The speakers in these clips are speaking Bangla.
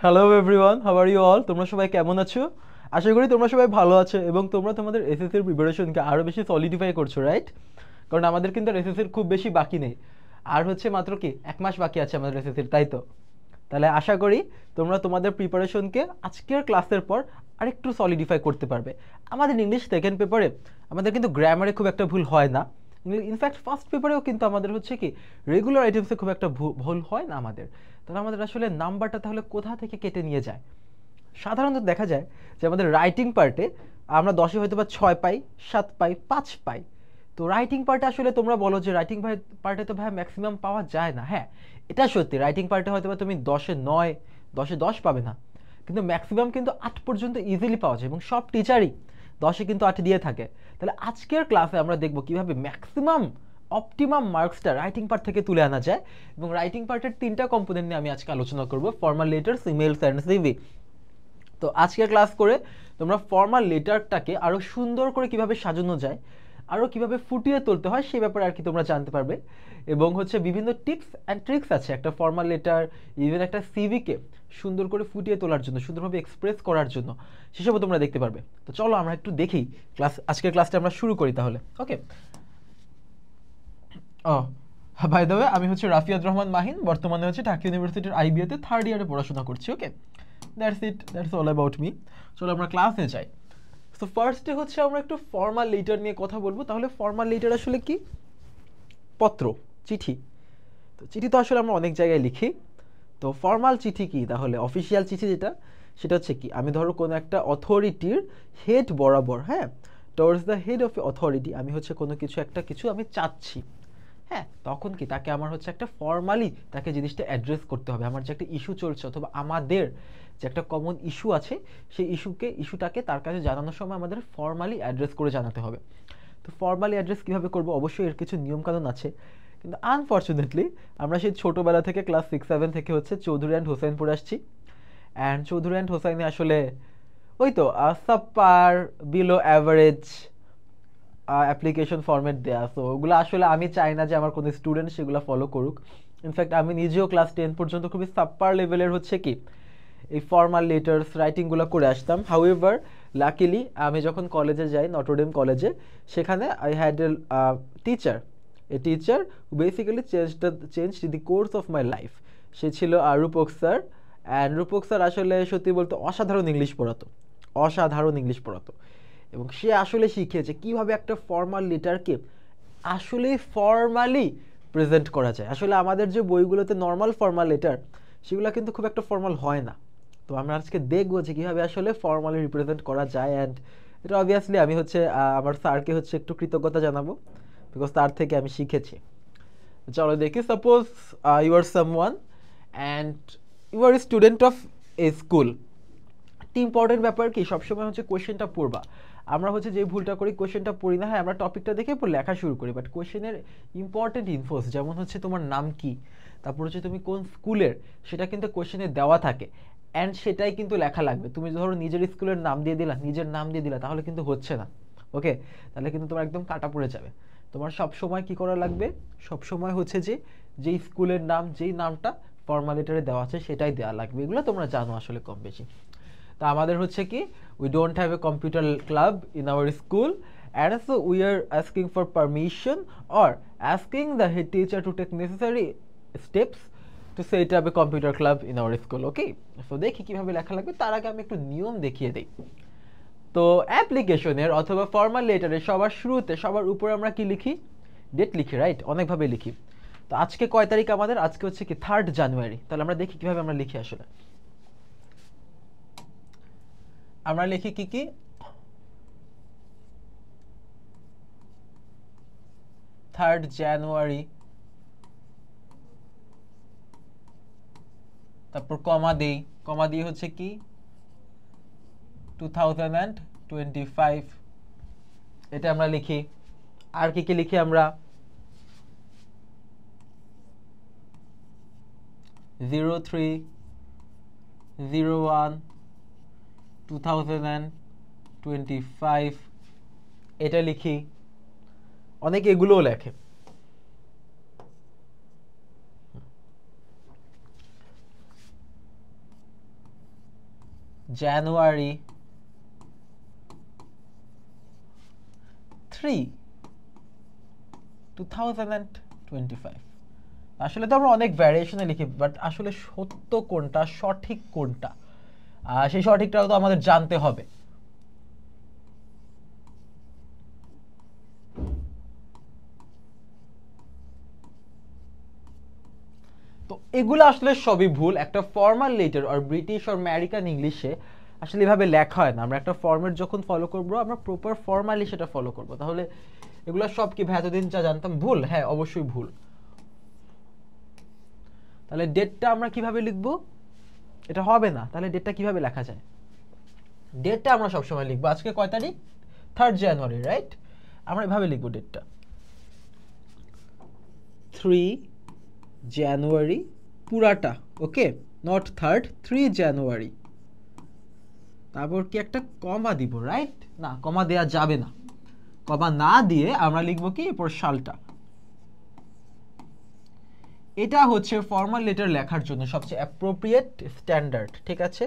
Hello everyone, how are you all? তোমরা সবাই কেমন আছো? আশা করি তোমরা সবাই ভালো আছো এবং তোমরা তোমাদের এসএসসির প্রিপারেশনকে আরও বেশি সলিডিফাই করছো, রাইট? কারণ আমাদের কিন্তু এসএসসির খুব বেশি বাকি নেই। আর হচ্ছে মাত্র কি 1 মাস বাকি আছে আমাদের এসএসসির, তাই তো? তাহলে আশা করি তোমরা তোমাদের প্রিপারেশনকে আজকের ক্লাসের পর আরেকটু সলিডিফাই করতে পারবে। আমাদের ইংলিশ সেকেন্ড পেপারে আমাদের কিন্তু গ্রামারে খুব একটা ভুল হয় না। ইনফ্যাক্ট ফার্স্ট পেপারেও কিন্তু আমাদের হচ্ছে কি রেগুলার আইটেমসে খুব একটা ভুল হয় না আমাদের। তাহলে আমাদের আসলে নাম্বারটা তাহলে কোথা থেকে কেটে নিয়ে যায়? সাধারণত দেখা যায় যে আমাদের রাইটিং পার্টে আমরা 10-এ হয়তো বা 6 পাই, 7 পাই, 5 পাই। তো রাইটিং পার্টে আসলে তোমরা বলো যে রাইটিং পার্টে তো ভাই ম্যাক্সিমাম পাওয়া যায় না। হ্যাঁ, এটা সত্যি, রাইটিং পার্টে হয়তো বা তুমি 10-এ 9, 10-এ 10 পাবে না, কিন্তু ম্যাক্সিমাম কিন্তু 8 পর্যন্ত ইজিলি পাওয়া যায় এবং সব টিচারই 10-এ কিন্তু 8 দিয়ে থাকে। তাহলে আজকের ক্লাসে আমরা দেখব কিভাবে ম্যাক্সিমাম অপটিমাম মার্কসটা রাইটিং পার্ট থেকে তুলে আনা যায়। এবং রাইটিং পার্টের 3টা কম্পোনেন্ট নিয়ে আমি আজকে আলোচনা করব: formal letters, emails and CV. তো আজকে ক্লাস করে তোমরা ফর্মাল লেটারটাকে আরও সুন্দর করে কিভাবে সাজানো যায়, আরও কিভাবে ফুটিয়ে তুলতে হয় সেই ব্যাপারে আর কি তোমরা জানতে পারবে। এবং হচ্ছে বিভিন্ন টিপস অ্যান্ড ট্রিক্স আছে একটা ফর্মাল লেটার, ইভেন একটা সিভিকে সুন্দর করে ফুটিয়ে তোলার জন্য, সুন্দরভাবে এক্সপ্রেস করার জন্য, সেসবও তোমরা দেখতে পারবে। তো চলো আমরা একটু দেখি আজকের ক্লাসটা আমরা শুরু করি তাহলে। ওকে। ও, বাই দ্য ওয়ে, আমি হচ্ছে রাফিয়াত রহমান মাহিন, বর্তমানে হচ্ছে ঢাকা ইউনিভার্সিটির আইবিএতে 3rd ইয়ারে পড়াশোনা করছি। ওকে, দ্যাটস অল অ্যাবাউট মি। চলো আমরা ক্লাসে যাই। সো ফার্স্টে হচ্ছে আমরা একটু ফর্মাল লেটার নিয়ে কথা বলবো। তাহলে ফর্মাল লেটার আসলে কি? পত্র, চিঠি। তো চিঠি তো আসলে আমরা অনেক জায়গায় লিখি। তো ফর্মাল চিঠি কি? তাহলে অফিসিয়াল চিঠি যেটা, সেটা হচ্ছে কি, আমি ধরো কোনো একটা অথরিটির হেড বরাবর, হ্যাঁ, towards the head of authority, আমি হচ্ছে কোনো কিছু আমি চাচ্ছি। হ্যাঁ, তখন কি তাকে আমার হচ্ছে একটা ফর্মালি তাকে জিনিসটা অ্যাড্রেস করতে হবে। আমার যে একটা ইস্যু চলছে অথবা আমাদের যে একটা কমন ইস্যু আছে, সেই ইস্যুটাকে তার কাছে জানানোর সময় আমাদের ফর্মালি অ্যাড্রেস করে জানাতে হবে। তো ফর্মালি অ্যাড্রেস কীভাবে করবো? অবশ্যই এর কিছু নিয়মকানুন আছে, কিন্তু আনফর্চুনেটলি আমরা সেই ছোটোবেলা থেকে ক্লাস 6-7 থেকে হচ্ছে চৌধুরী অ্যান্ড হোসেন পড়ে আসছি। অ্যান্ড চৌধুরী অ্যান্ড হোসেনে আসলে ওই তো সাবপার, বিলো অ্যাভারেজ অ্যাপ্লিকেশন ফরম্যাট দেয়া। সো ওগুলো আসলে আমি চাই না যে আমার কোনো স্টুডেন্ট সেগুলো ফলো করুক। ইনফ্যাক্ট আমি নিজেও ক্লাস 10 পর্যন্ত খুবই সাবপার লেভেলের হচ্ছে কি এই ফর্মাল লেটার্স রাইটিংগুলো করে আসতাম। হাউএভার লাকিলি আমি যখন কলেজে যাই, নটরডেম কলেজে, সেখানে I had a teacher, basically change the course of my life. সে ছিল Rupak sir. And Rupak sir আসলে সত্যি বলতে অসাধারণ ইংলিশ পড়াতো, এবং সে আসলে শিখিয়েছে কিভাবে একটা ফর্মাল লেটারকে আসলে ফর্মালি প্রেজেন্ট করা যায়। আসলে আমাদের যে বইগুলোতে নর্মাল ফর্মাল লেটার, সেগুলো কিন্তু খুব একটা ফর্মাল হয় না। তো আমরা আজকে দেখবো যে কীভাবে আসলে ফর্মালি রিপ্রেজেন্ট করা যায়। অ্যান্ড এটা অবভিয়াসলি আমি হচ্ছে আমার স্যারকে হচ্ছে একটু কৃতজ্ঞতা জানাবো, বিকজ তার থেকে আমি শিখেছি। চলো দেখি, suppose you are someone and you are student of a school. একটি ইম্পর্টেন্ট ব্যাপার কি, সবসময় হচ্ছে কোয়েশ্চেনটা পড়বা। আমরা হচ্ছে যে ভুলটা করি, কোয়েশ্চেনটা পড়ি না। হ্যাঁ, আমরা টপিকটা দেখে লেখা শুরু করি, বাট কোয়েশ্চেনের ইম্পর্টেন্ট ইনফোস যেমন হচ্ছে তোমার নাম কি, তারপর হচ্ছে তুমি কোন স্কুলের, সেটা কিন্তু কোয়েশ্চেনে দেওয়া থাকে। অ্যান্ড সেটাই কিন্তু লেখা লাগবে। তুমি ধরো নিজের স্কুলের নাম দিয়ে দিলা, তাহলে কিন্তু হচ্ছে না। ওকে, তাহলে কিন্তু তোমার একদম কাটা পড়ে যাবে। তোমার সব সময় কি করা লাগবে? সব সময় হচ্ছে যে যেই স্কুলের নাম, যেই নামটা ফর্মালিটারে দেওয়া আছে সেটাই দেওয়া লাগবে। এগুলো তোমরা জানো আসলে কম বেশি। তা আমাদের হচ্ছে কি, we don't have a computer club in our school, and so we are asking for permission or asking the head teacher to take necessary steps to set up a computer club in our school. Okay, so দেখি কীভাবে লেখা লাগবে। তার আগে আমি একটু নিয়ম দেখিয়ে দিই। তো অ্যাপ্লিকেশনের অথবা ফর্মাল লেটারের সবার শুরুতে, সবার উপরে আমরা কি লিখি? ডেট লিখি, রাইট? অনেকভাবে লিখি। তো আজকে কয় তারিখ আমাদের? আজকে হচ্ছে কি 3rd জানুয়ারি। তাহলে আমরা দেখি কীভাবে আমরা লিখি। আসলে আমরা লিখি কি 3rd জানুয়ারি, তারপর কমা দিয়ে হচ্ছে কি 2025, এটা আমরা লিখি। আর কি লিখি আমরা? 03/01/2025, এটা লিখি। অনেকে এগুলোও লেখে। জানুয়ারি 3, 2025। আসলে তো আমরা অনেক ভ্যারিয়েশনে লিখি, বাট আসলে সত্য কোনটা, সঠিক কোনটা, সেই সঠিকটাও তো আমাদের জানতে হবে। তো এগুলো আসলে সবই ভুল। একটা ফর্মাল লেটার আর ব্রিটিশ আর আমেরিকান ইংলিশে আসলে এভাবে লেখা হয় না। আমরা একটা ফর্মেট যখন ফলো করব, আমরা প্রপার ফর্মালি সেটা ফলো করব। তাহলে এগুলো সব কি ভাই এতদিন যা জানতাম ভুল? হ্যাঁ, অবশ্যই ভুল। তাহলে ডেটটা আমরা কিভাবে লিখবো? এটা হবে না। তাহলে ডেটটা কিভাবে লেখা যায়? ডেটটা আমরা সবসময় লিখবো, আজকে কয় তারিখ? 3 জানুয়ারি, রাইট? আমরা এভাবে লিখবো ডেটটা, 3 জানুয়ারি পুরাটা, ওকে, নট 3rd, 3 জানুয়ারি। তারপর কি একটা কমা দিব, রাইট? না, কমা দেয়া যাবে না। কমা না দিয়ে আমরা লিখবো কি এরপর সালটা। এটা হচ্ছে ফর্মাল লেটার লেখার জন্য সবচেয়ে অ্যাপ্রোপ্রিয়েট স্ট্যান্ডার্ড, ঠিক আছে?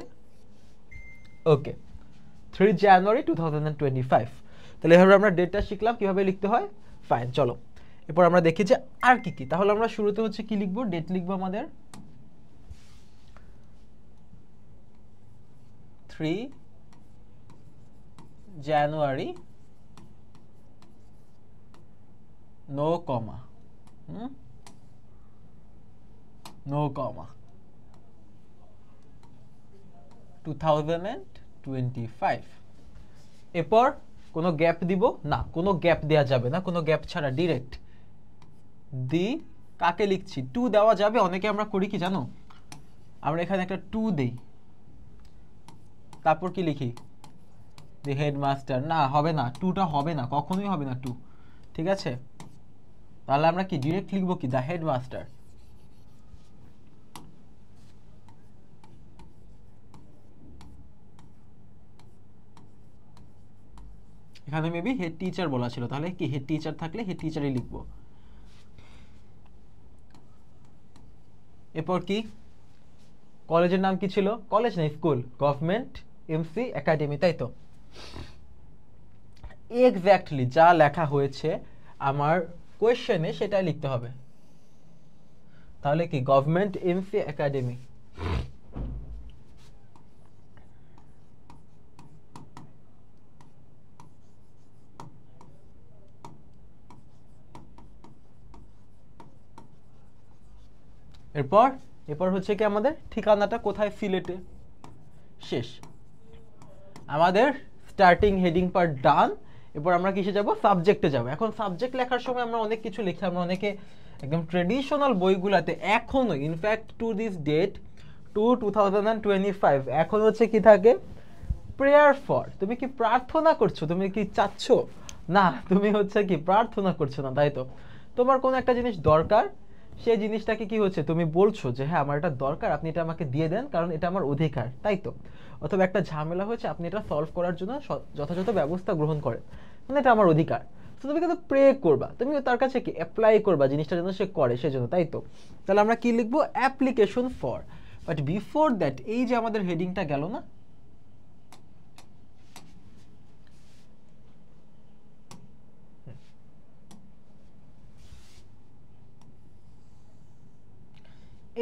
ওকে, 3 জানুয়ারি 2025। তাহলে এভাবে আমরা ডেটটা শিখলাম কিভাবে লিখতে হয়। ফাইন, চলো এরপর আমরা দেখি যে আর কি কি। তাহলে আমরা শুরুতে হচ্ছে কি লিখবো? ডেট লিখবো আমাদের 3 জানুয়ারি, নো কমা, নো কমা, 2025। এরপর কোনো গ্যাপ দিব না, কোনো গ্যাপ দেওয়া যাবে না, কোনো গ্যাপ ছাড়া ডিরেক্ট দি। কাকে লিখছি? টু দেওয়া যাবে। অনেকে আমরা করি কি জানো, আমরা এখানে একটা টু দেই, তারপর কি লিখি? The headmaster. না, হবে না, টুটা হবে না, কখনোই হবে না টু, ঠিক আছে? তাহলে আমরা কি ডিরেক্ট লিখবো কি? The headmaster. এখানে মেবি হেড টিচার বলা ছিল, তাহলে কি হেড টিচার থাকলে হেড টিচারই লিখবো। এরপর কি? কলেজের নাম কি ছিল? কলেজ না, স্কুল, গভর্নমেন্ট এমসি একাডেমি, তাই তো? এক্স্যাক্টলি যা লেখা হয়েছে আমার কোয়েশ্চেনে সেটাই লিখতে হবে। তাহলে কি গভর্নমেন্ট এমসি একাডেমি। এরপর এরপর হচ্ছে কি আমাদের ঠিকানাটা কোথায়? সিলেটে। শেষ আমাদের স্টার্টিং হেডিং পার্ট ডান। এরপর আমরা কিসে যাব? সাবজেক্টে যাব। এখন সাবজেক্ট লেখার সময় আমরা অনেক কিছু লিখি। আমরা অনেকে একদম ট্রেডিশনাল বইগুলাতে এখনো, ইনফ্যাক্ট টু দিস ডেট, 2025 এখন হচ্ছে কি থাকে? Prayer for. তুমি কি প্রার্থনা করছো? তুমি কি চাচ্ছ? না, তুমি হচ্ছে কি প্রার্থনা করছো না, তাই তো? তোমার কোনো একটা জিনিস দরকার, সেই জিনিসটাকে কি হচ্ছে তুমি বলছো যে হ্যাঁ আমার এটা দরকার, আপনি এটা আমাকে দিয়ে দেন, কারণ এটা আমার অধিকার, তাই তো? অথবা একটা ঝামেলা হয়েছে, আপনি এটা সলভ করার জন্য যথাযথ ব্যবস্থা গ্রহণ করেন, মানে এটা আমার অধিকার। তো তুমি কিন্তু প্রে করবা, তুমি তার কাছে কি অ্যাপ্লাই করবা জিনিসটা যেন সে করে সেজন্য, তাই তো? তাহলে আমরা কি লিখবো? Application for. But before that, এই যে আমাদের হেডিংটা গেল না,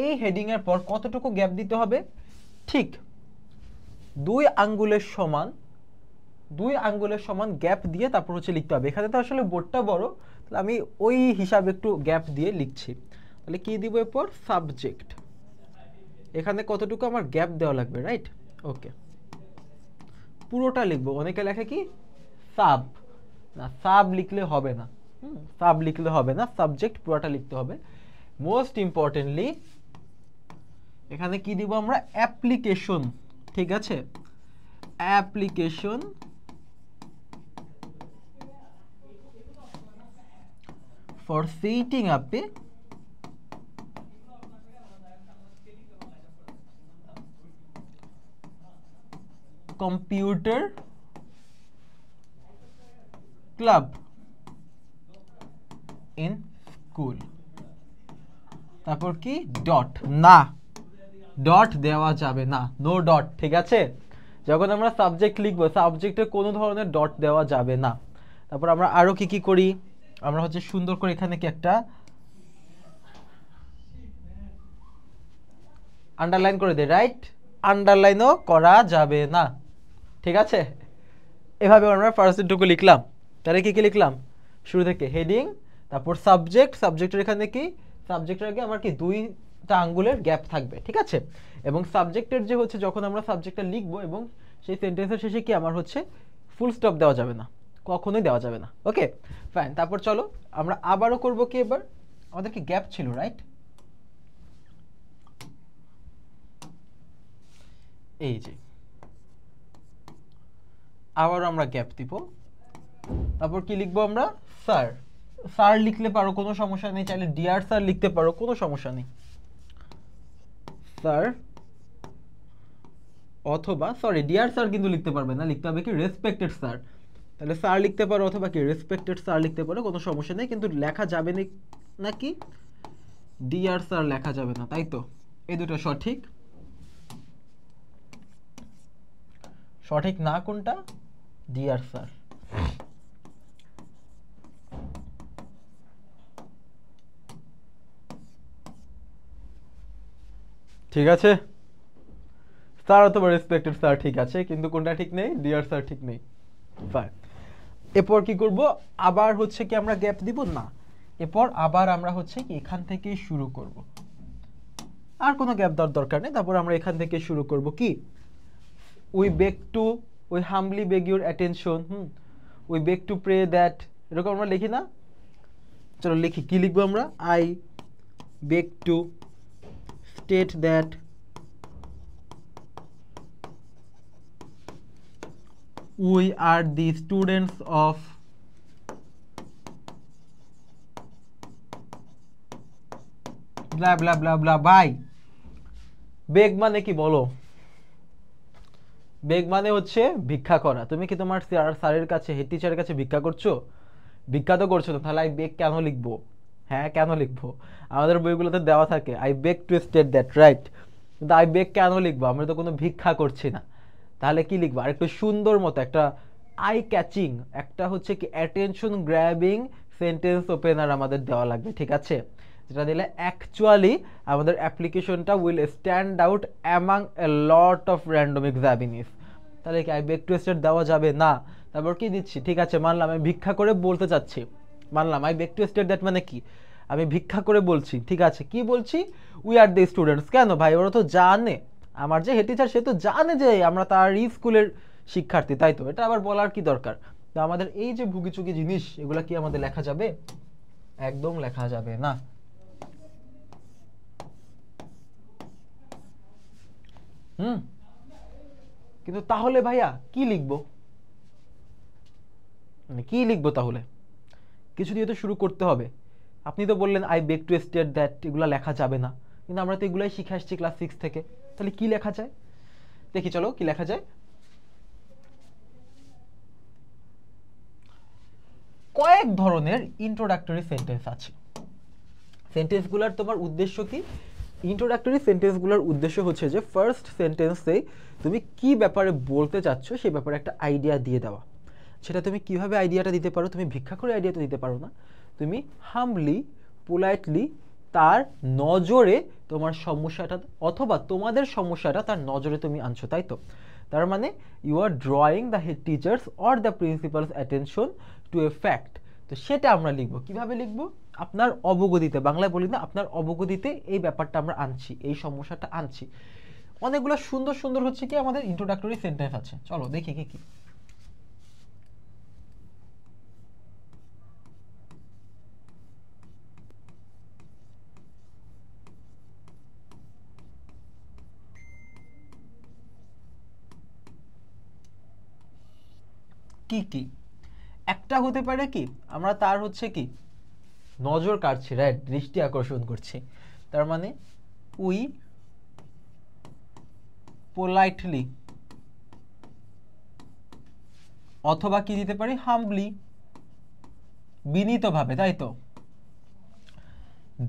এই হেডিং এর পর কতটুকু গ্যাপ দিতে হবে? ঠিক 2 আঙ্গুলের সমান, 2 আঙ্গুলের সমান গ্যাপ দিয়ে তারপর হচ্ছে লিখতে হবে। এখানে তো আসলে বোর্ডটা বড়, তাহলে আমি ওই হিসাবে একটু গ্যাপ দিয়ে লিখছি। তাহলে কি দিব এরপর? সাবজেক্ট। এখানে কতটুকু আমার গ্যাপ দেওয়া লাগবে, রাইট? ওকে, পুরোটা লিখবো। অনেকে লেখে কি সাব, না সাব লিখলে হবে না, সাব লিখলে হবে না, সাবজেক্ট পুরোটা লিখতে হবে। মোস্ট ইম্পর্টেন্টলি এখানে কি দিব আমরা? অ্যাপ্লিকেশন, ঠিক আছে? Application for setting up a computer club in school. তারপর কি? ডট। না, ডট দেওয়া যাবে না, নো ডট, ঠিক আছে? যখন আমরা সাবজেক্ট লিখবো সাবজেক্টে কোনো ধরনের ডট দেওয়া যাবে না। তারপর আমরা আরো কি কি করি, আমরা হচ্ছে সুন্দর করে এখানে কি একটা আন্ডারলাইন করে দেই, রাইট? আন্ডারলাইনও করা যাবে না, ঠিক আছে? এভাবে আমরা ফার্স্টটুকু লিখলাম। তাহলে কি কি লিখলাম শুরু থেকে? হেডিং, তারপর সাবজেক্ট, সাবজেক্টের এখানে কি সাবজেক্টের আগে আমার কি দুইটা আঙ্গুলের গ্যাপ থাকবে, ঠিক আছে? এবং সাবজেক্টের যে হচ্ছে যখন আমরা সাবজেক্টটা লিখবো এবং সেই সেন্টেন্সের শেষে কি আমার হচ্ছে ফুল স্টপ দেওয়া যাবে না, কখনোই দেওয়া যাবে না। Okay fine. তারপর চলো আমরা আবারও করব কি, এবার আমাদের কি গ্যাপ ছিল, রাইট? এই যে আবারও আমরা গ্যাপ দিব। তারপর কি লিখবো আমরা? স্যার। স্যার লিখলে পারো, কোনো সমস্যা নেই, চাইলে ডিয়ার স্যার লিখতে পারো, কোনো সমস্যা নেই। স্যার অথবা সরি ডিয়ার স্যার কিন্তু লিখতে পারবে না, লিখতে হবে কি রেসপেক্টেড স্যার। তাহলে স্যার লিখতে পারো অথবা কি রেসপেক্টেড স্যার লিখতে পারো, কোনো সমস্যা নেই, কিন্তু লেখা যাবে না নাকি ডিয়ার স্যার লেখা যাবে না, তাই তো? এই দুটো সঠিক। সঠিক না কোনটা? Dear sir. ঠিক আছে, স্যার অথবা রেসপেক্টেড স্যার ঠিক আছে, কিন্তু কোনটা ঠিক নেই? ডিয়ার স্যার ঠিক নেই। ফাইন। এরপর কি করব? আবার হচ্ছে কি আমরা গ্যাপ দিব না, এরপর আবার আমরা হচ্ছে কি এখান থেকে শুরু করব, আর কোনো গ্যাপ দেওয়ার দরকার নেই। তারপর আমরা এখান থেকে শুরু করব কি we humbly beg your attention, we beg to pray that, এরকম আমরা লিখি না? চলো লিখি, কি লিখবো আমরা? I beg to state that we are the students of blah blah blah blah by। বেগ মানে কি বলো? বেগ মানে হচ্ছে ভিক্ষা করা। তুমি কি তোমার স্যারের কাছে, হেড টিচারের কাছে ভিক্ষা করছো? ভিক্ষা তো করছো না, তাহলে আই বেগ কেন লিখবো? হ্যাঁ কেন লিখবো? আমাদের বইগুলোতে দেওয়া থাকে I beg to state that, right? কিন্তু আই বেগ কেন লিখবো? আমরা তো কোনো ভিক্ষা করছি না। তাহলে কি লিখবো? আর একটু সুন্দর মতো একটা আই ক্যাচিং, একটা হচ্ছে কি অ্যাটেনশন গ্র্যাবিং সেন্টেন্স ওপেনার আমাদের দেওয়া লাগবে, ঠিক আছে? যেটা দিলে অ্যাকচুয়ালি আমাদের অ্যাপ্লিকেশনটা will stand out among A lot of random examinees. তাহলে কি আই বেগ টু স্টেট দেওয়া যাবে না? তারপর কি দিচ্ছি? ঠিক আছে মানলাম আমি ভিক্ষা করে বলতে চাচ্ছি, মানলাম I beg to state that মানে কি আমি ভিক্ষা করে বলছি, ঠিক আছে? কি বলছি? We are the students. কেন ভাই? ওরা তো জানে, আমার যে হেড টিচার সে তো জানে যে আমরা তার স্কুলের শিক্ষার্থী, তাই তো? এটা আবার বলার কি দরকার? তো আমাদের এই যে ভুগিচুগি জিনিস, এগুলা কি আমাদের লেখা যাবে? একদম লেখা যাবে না। কিন্তু তাহলে ভাইয়া কি লিখবো? মানে কি লিখবো তাহলে? কিছু দিয়ে তো শুরু করতে হবে। আপনি তো বললেন I beg to state that, এগুলা লেখা যাবে না, কিন্তু আমরা তো এগুলাই শিখে আসছি ক্লাস 6 থেকে। তাহলে কি লেখা যায়? দেখি চলো কি লেখা যায়। কয়েক ধরনের ইন্ট্রোডাক্টরি সেন্টেন্স আছে। সেন্টেন্সগুলোর তোমার উদ্দেশ্য কি? ইন্ট্রোডাক্টরি সেন্টেন্সগুলোর উদ্দেশ্য হচ্ছে যে ফার্স্ট সেন্টেন্সে তুমি কি ব্যাপারে বলতে চাচ্ছ সেই ব্যাপারে একটা আইডিয়া দিয়ে দেওয়া। সেটা তুমি কিভাবে আইডিয়াটা দিতে পারো? তুমি ভিক্ষা করে আইডিয়াটা দিতে পারো না, তুমি হাম্বলি পোলাইটলি তার নজরে তোমার সমস্যাটা অথবা তোমাদের সমস্যাটা তার নজরে তুমি আনছো, তাই তো? তার মানে you are drawing the head teacher's or the principal's attention to a fact. তো সেটা আমরা লিখবো, কিভাবে লিখবো? আপনার অবগতিতে, বাংলায় বলি না, আপনার অবগতিতে এই ব্যাপারটা আমরা আনছি, এই সমস্যাটা আনছি। অনেকগুলো সুন্দর সুন্দর হচ্ছে কি আমাদের ইন্ট্রোডাক্টরি সেন্টেন্স আছে, চলো দেখি কি কি। কি কি একটা হতে পারে কি আমরা তার হচ্ছে কি নজর কাড়ছি, রাইট? দৃষ্টি আকর্ষণ করছি। তার মানে উই পোলাইটলি, অথবা কি দিতে পারি? হাম্বলি, বিনীতভাবে, তাই তো?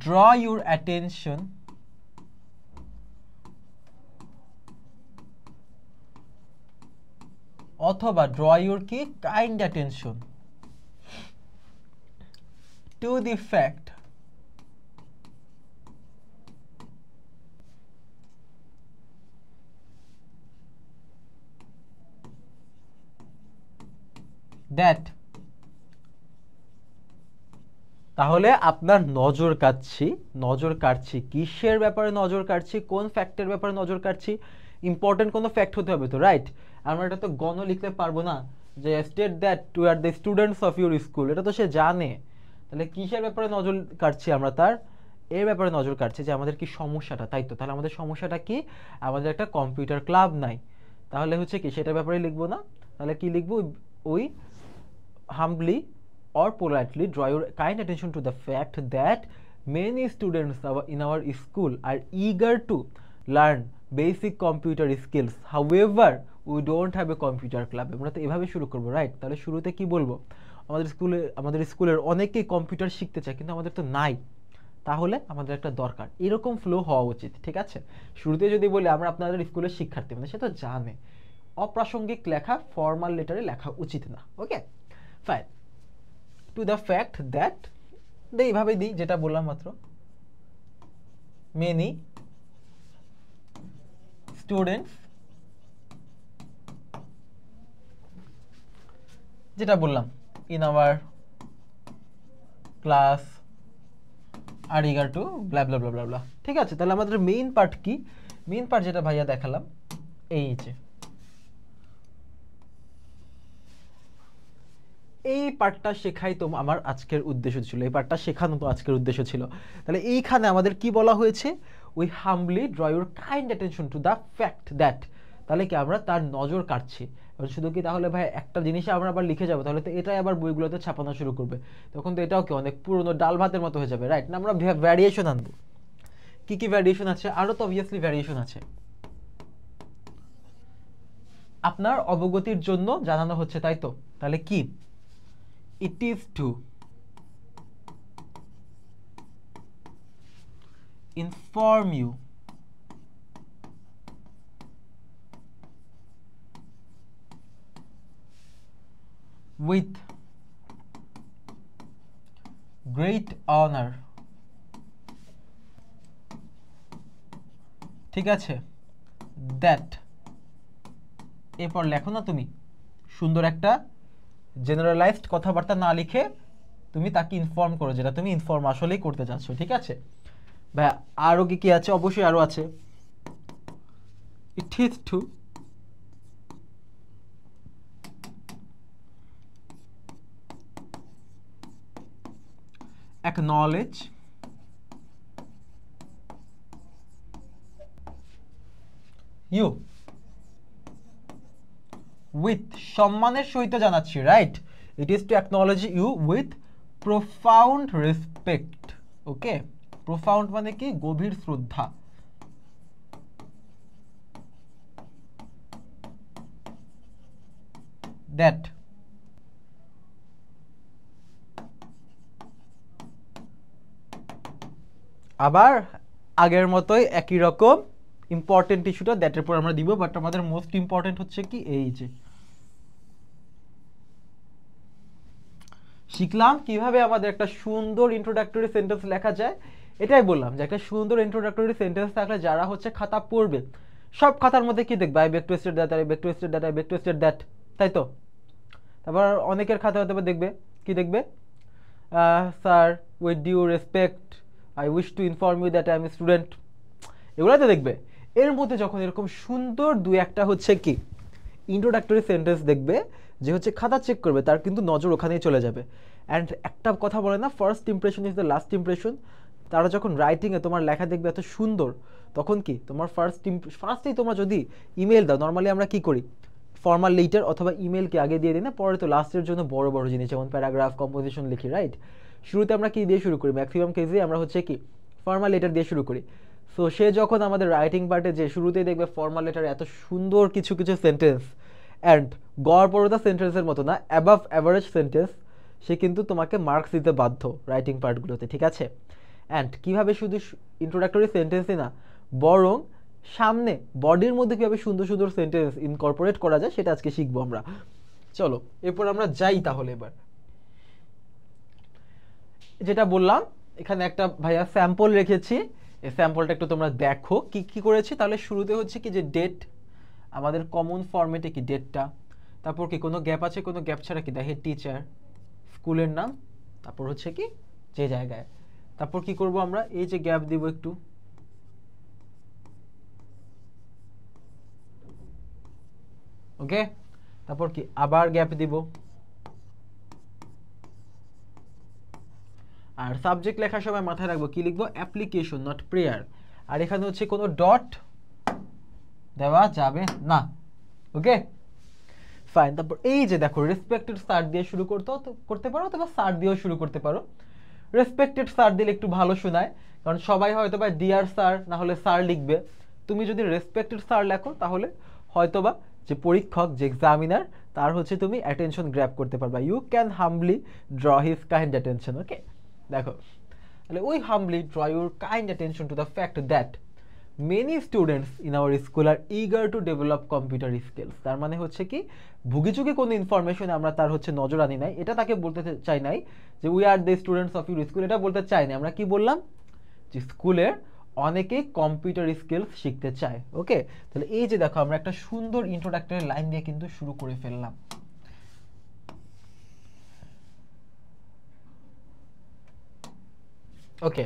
ড্র ইউর অ্যাটেনশন অথবা ড্র ইউর কি kind attention to the fact that, তাহলে আপনার নজর কাটছি কিসের ব্যাপারে নজর কাটছি, কোন ফ্যাক্টের ব্যাপারে নজর কাটছি, ইম্পর্টেন্ট কোনো ফ্যাক্ট হতে হবে তো, রাইট? আমরা এটা তো গণ লিখতে পারবো না যে state that to are the students of your school, এটা তো সে জানে। তাহলে কিসের ব্যাপারে নজর কাটছি আমরা, তার এর ব্যাপারে নজর কাটছি যে আমাদের কি সমস্যাটা, তাই তো? তাহলে আমাদের সমস্যাটা কি, আমাদের একটা কম্পিউটার ক্লাব নাই, তাহলে হচ্ছে কি সেটার ব্যাপারে লিখবো না, তাহলে কি লিখবো, ওই humbly or politely draw your kind attention to the fact that many students in our school are eager to learn basic computer skills. However, we don't have a computer club. আমরা তো এভাবে শুরু করবো, রাইট? তাহলে শুরুতে কি বলবো, আমাদের স্কুলের অনেকেই কম্পিউটার শিখতে চায় কিন্তু আমাদের তো নাই, তাহলে আমাদের একটা দরকার, এরকম ফ্লো হওয়া উচিত, ঠিক আছে? শুরুতে যদি বলি আমরা আপনাদের স্কুলের শিক্ষার্থী, মানে সে তো জানে, অপ্রাসঙ্গিক লেখা ফর্মাল লেটারে লেখা উচিত না। Okay fine, to the fact that, এইভাবে দিই যেটা বললাম মাত্র, মেনি স্টুডেন্টস, যেটা বললাম in our class are eager to blah blah blah blah, ঠিক আছে? তাহলে আমাদের মেইন পার্ট কি, মেইন পার্ট যেটা ভাইয়া দেখালাম, এই যে এই পার্টটা শেখাই তো আমার আজকের উদ্দেশ্য ছিল, এই পার্টটা শেখানো তো আজকের উদ্দেশ্য ছিল। তাহলে এইখানে আমাদের কি বলা হয়েছে, we humbly draw your kind attention to the fact that, তাহলে কি আমরা তার নজর কাটছি। এবং শুধু কি তাহলে ভাই একটা জিনিসে আমরা আবার লিখে যাবো, তাহলে তো এটাই আবার বইগুলোতে ছাপানো শুরু করবে, তখন তো এটাও কি অনেক পুরনো ডাল ভাতের মতো হয়ে যাবে, রাইট? না, আমরা ভ্যারিয়েশন আনবো। কি কি ভ্যারিয়েশন আছে, আরও তো অবভিয়াসলি ভ্যারিয়েশন আছে, আপনার অবগতির জন্য জানানো হচ্ছে, তাই তো? তাহলে কি, it is to inform you with great honor, ঠিক আছে? দ্যাট, এরপর লেখো না তুমি সুন্দর একটা জেনারেলাইজড কথাবার্তা না লিখে তুমি তাকে ইনফর্ম করো, যেটা তুমি ইনফর্ম আসলেই করতে চাচ্ছ, ঠিক আছে? ভাই আরও কি কি আছে, অবশ্যই আরও আছে। It is to acknowledge you with, সম্মানের সহিত জানাচ্ছি, right? It is to acknowledge you with profound respect. Okay, profound মানে কি, গভীর শ্রদ্ধা। দ্যাট, আবার আগের মতোই একই রকম ইম্পর্টেন্ট ইস্যুটা দ্যাটের পর আমরা দিব, বাট আমাদের মোস্ট ইম্পর্টেন্ট হচ্ছে কি, এই যে শিখলাম কিভাবে আমাদের একটা সুন্দর ইন্ট্রোডাক্টরি সেন্টেন্স লেখা যায়। এটাই বললাম যে একটা সুন্দর ইন্ট্রোডাক্টরি সেন্টেন্স থাকলে যারা হচ্ছে খাতা পড়বে, সব খাতার মধ্যে কি দেখবে, I beg to state that, I beg to state that, I beg to state that, তাই তো? তারপর অনেকের খাতা হতে দেখবে কি দেখবে, sir with due respect I wish to inform you that I am a student, এগুলোই তো দেখবে। এর মধ্যে যখন এরকম সুন্দর দু একটা হচ্ছে কি ইন্ট্রোডাক্টরি সেন্টেন্স দেখবে, যে হচ্ছে খাতা চেক করবে, তার কিন্তু নজর ওখানেই চলে যাবে। অ্যান্ড একটা কথা বলে না, first impression is the last impression. তারা যখন রাইটিংয়ে তোমার লেখা দেখবে এত সুন্দর, তখন কি তোমার ফার্স্টেই তোমরা যদি ইমেল দাও, নর্মালি আমরা কি করি, ফর্মাল লেটার অথবা ইমেলকে আগে দিয়ে দিই না, পরে তো লাস্টের জন্য বড় বড় জিনিস যেমন প্যারাগ্রাফ, কম্পোজিশন লিখি, রাইট? শুরুতে আমরা কি দিয়ে শুরু করি, ম্যাক্সিমাম কেসে আমরা হচ্ছে কি ফর্মাল লেটার দিয়ে শুরু করি। সো সে যখন আমাদের রাইটিং পার্টে যে শুরুতেই দেখবে ফর্মাল লেটার এত সুন্দর কিছু কিছু সেন্টেন্স, অ্যান্ড গড় পড়তা সেন্টেন্সের মতো না, অ্যাবাভ অ্যাভারেজ সেন্টেন্স, সে কিন্তু তোমাকে মার্কস দিতে বাধ্য রাইটিং পার্টগুলোতে, ঠিক আছে? অ্যান্ড কীভাবে, শুধু ইন্ট্রোডাক্টরি সেন্টেন্সই না, বরং সামনে বডির মধ্যে কীভাবে সুন্দর সুন্দর সেন্টেন্স ইনকর্পোরেট করা যায় সেটা আজকে শিখবো আমরা। চলো এরপর আমরা যাই তাহলে। এবার যেটা বললাম এখানে একটা ভাইয়া স্যাম্পল রেখেছি, এই স্যাম্পলটা একটু তোমরা দেখো কি কি করেছি। তাহলে শুরুতে হচ্ছে কি যে ডেট, আমাদের কমন ফরম্যাটে কি ডেটটা, তারপর কি কোনো গ্যাপ আছে, কোনো গ্যাপ ছাড়া কি দেখে টিচার, স্কুলের নাম, তারপর হচ্ছে কি যে জায়গায়, তারপর কি করব আমরা এই যে গ্যাপ দিব একটু, ওকে, তারপর কি আবার গ্যাপ দিব, আর সাবজেক্ট লেখার সময় মাথায় রাখবো কি লিখবো, অ্যাপ্লিকেশন নট প্রেয়ার। আর এখানে হচ্ছে কোনো ডট দেওয়া যাবে না, ওকে ফাইন। তারপর এই যে দেখো রেসপেক্টেড স্যার দিয়ে শুরু করতে পারো অথবা স্যার দিয়েও শুরু করতে পারো। রেসপেক্টেড স্যার দিলে একটু ভালো শোনায়, কারণ সবাই হয়তো বা ডিয়ার স্যার না হলে স্যার লিখবে। তুমি যদি রেসপেক্টেড স্যার লেখো তাহলে হয়তোবা যে পরীক্ষক যে এক্সামিনার তার হচ্ছে তুমি অ্যাটেনশন গ্র্যাব করতে পারবা। You can humbly draw his kind attention, okay দেখো তাহলে we humbly draw your kind attention to the fact that many students in our school are eager to develop computer skills. তার মানে হচ্ছে কি ভুগিচুকি কোনো ইনফরমেশন আমরা তার হচ্ছে নজর আনি নাই, এটা তাকে বলতে চাই নাই যে we are the students of your school, এটা বলতে চাই না। আমরা কি বললাম যে স্কুলের অনেকেই কম্পিউটার স্কিলস শিখতে চায়, ওকে। তাহলে এই যে দেখো আমরা একটা সুন্দর ইন্ট্রোডাক্টরি লাইন দিয়ে কিন্তু শুরু করে ফেললাম। ওকে,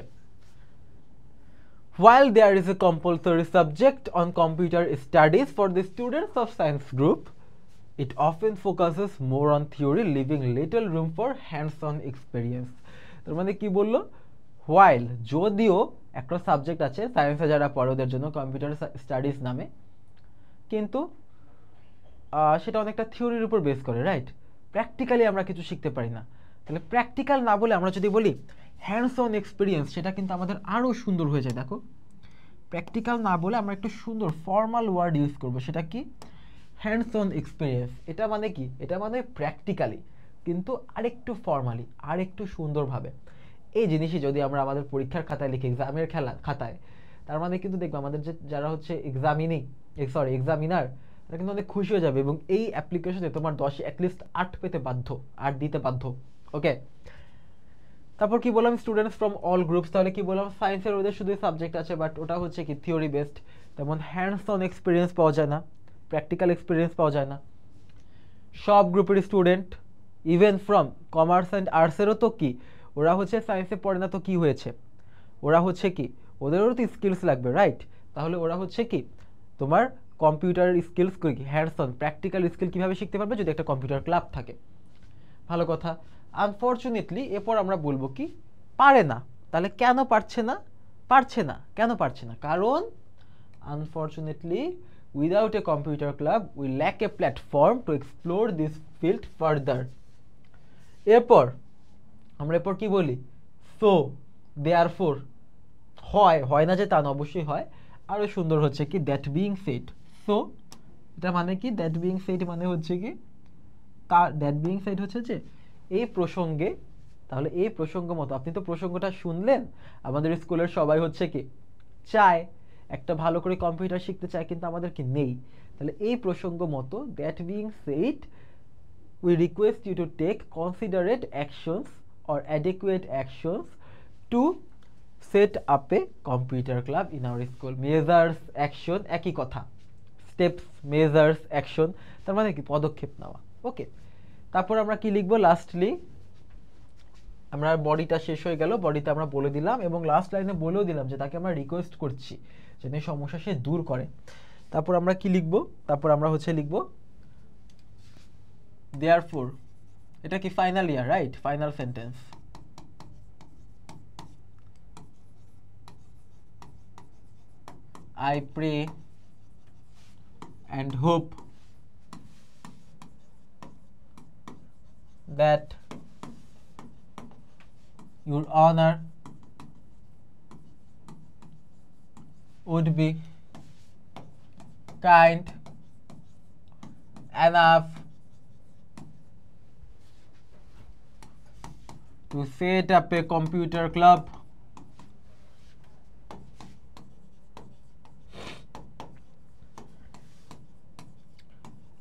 while there is a compulsory subject on computer studies for the students of science group, it often focuses more on theory, leaving little room for hands-on experience. তার মানে কি বললো, while যদিও একটা সাবজেক্ট আছে সায়েন্সে যারা পড়ে ওদের জন্য কম্পিউটার স্টাডিজ নামে, কিন্তু সেটা অনেকটা থিওরির উপর বেস করে, রাইট, প্র্যাকটিক্যালি আমরা কিছু শিখতে পারি না। তাহলে প্র্যাকটিক্যাল না বলে আমরা যদি বলি হ্যান্ডস অন এক্সপিরিয়েন্স, সেটা কিন্তু আমাদের আরও সুন্দর হয়ে যায়। দেখো প্র্যাকটিক্যাল না বলে আমরা একটু সুন্দর ফর্মাল ওয়ার্ড ইউজ করব, সেটা কি হ্যান্ডস অন এক্সপিরিয়েন্স। এটা মানে কি, এটা মানে প্র্যাকটিক্যালি কিন্তু আরেকটু ফর্মালি আরেকটু সুন্দরভাবে। এই জিনিসই যদি আমরা আমাদের পরীক্ষার খাতায় লিখি, এক্সামের খাতায়, তার মানে কিন্তু দেখবো আমাদের যে যারা হচ্ছে এক্সামিনার তারা কিন্তু অনেক খুশি হয়ে যাবে এবং এই অ্যাপ্লিকেশনে তোমার 10-এ অ্যাটলিস্ট 8 পেতে বাধ্য, 8 দিতে বাধ্য, ওকে। তারপর কি বললাম স্টুডেন্টস ফ্রম অল গ্রুপস, তাহলে কি বললাম সায়েন্সের ওদের শুধুই সাবজেক্ট আছে বাট ওটা হচ্ছে কি থিওরি বেসড, তেমন হ্যান্ডস অন এক্সপিরিয়েন্স পাওয়া যায় না, প্র্যাকটিক্যাল এক্সপিরিয়েন্স পাওয়া যায় না। সব গ্রুপের student even from commerce and আর্টসেরও তো কি ওরা হচ্ছে সায়েন্সে পড়ে না, তো কি হয়েছে ওরা হচ্ছে কি ওদেরও তো স্কিলস লাগবে, রাইট। তাহলে ওরা হচ্ছে কি তোমার কম্পিউটার স্কিলস কি হ্যান্ডস অন প্র্যাকটিক্যাল স্কিল কীভাবে শিখতে পারবে যদি একটা কম্পিউটার ক্লাব থাকে, ভালো কথা। আনফর্চুনেটলি এরপর আমরা বলবো কি পারে না, তাহলে কেন পারছে না, কেন পারছে না, কারণ unfortunately without a computer club we lack a platform to explore this field further. এরপর আমরা এরপর কি বলি, সো দেয়ারফোর, হয় না যে তা না, অবশ্যই হয়, আরও সুন্দর হচ্ছে কি দ্যাট বিং সেড। সো এটা মানে কি দ্যাট বিং সেড মানে হচ্ছে কি দ্যাট বিং সেড হচ্ছে যে এই প্রসঙ্গে, তাহলে এই প্রসঙ্গ মতো আপনি তো প্রসঙ্গটা শুনলেন, আমাদের স্কুলের সবাই হচ্ছে কি চায় একটা ভালো করে কম্পিউটার শিখতে চায় কিন্তু আমাদের কি নেই, তাহলে এই প্রসঙ্গ মতো that being shed we request you to take considerate actions or adequate actions to set up a computer club in our school. Measures, action একই কথা, steps, measures, action তার মানে কি পদক্ষেপ নেওয়া, ওকে। তারপর আমরা কি লিখবো, লাস্টলি আমরা বডিটা শেষ হয়ে গেল, বডিতে আমরা বলে দিলাম এবং লাস্ট লাইনে বলেও দিলাম যে তাকে আমরা রিকোয়েস্ট করছি যেন এই সমস্যা সে দূর করে। তারপর আমরা কি লিখবো, তারপর আমরা হচ্ছে লিখবো therefore, এটা কি final year, right, final sentence. I pray and hope that your honor would be kind enough to set up a computer club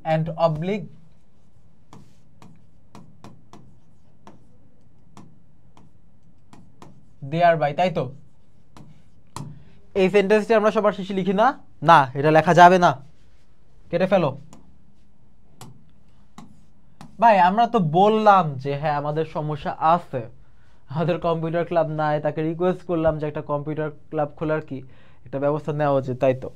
and oblige thereby, তাই তো? এই সেন্টেন্সটি আমরা সবার শেষে লিখি না? না, এটা লেখা যাবে না, কেটে ফেলো। ভাই আমরা তো বললাম যে হ্যাঁ আমাদের সমস্যা আছে, আমাদের কম্পিউটার ক্লাব নাই, তাকে রিকোয়েস্ট করলাম যে একটা কম্পিউটার ক্লাব খোলার কি একটা ব্যবস্থা নেওয়া উচিত, তাই তো?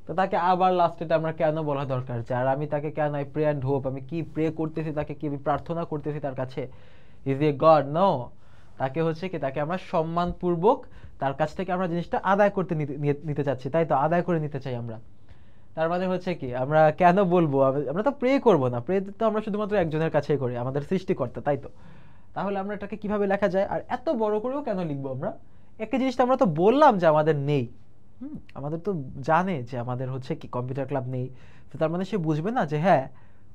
তো তাকে আবার লাস্টে আমরা কেন বলা দরকার যে আর আমি তাকে কেন, আই প্রে অ্যান্ড হোপ, আমি কি প্রে করতেছি তাকে, কি আমি প্রার্থনা করতেছি তার কাছে, ইজ এ গড? নো। তাকে হচ্ছে কি, তাকে আমরা সম্মানপূর্বক তার কাছ থেকে আমরা জিনিসটা আদায় করতে নিতে চাচ্ছি, তাই তো? আদায় করে নিতে চাই আমরা। তার মানে হচ্ছে কি, আমরা কেন বলবো, আমরা তো প্রে করবো না, প্রে তো আমরা শুধুমাত্র একজনের কাছেই করি, আমাদের সৃষ্টিকর্তা, তাই তো? তাহলে আমরা এটাকে কিভাবে লেখা যায়, আর এত বড় করেও কেন লিখবো আমরা? একটা জিনিসটা আমরা তো বললাম যে আমাদের নেই, আমাদের তো জানে যে আমাদের হচ্ছে কি কম্পিউটার ক্লাব নেই, তো তার মানে সে বুঝবে না যে হ্যাঁ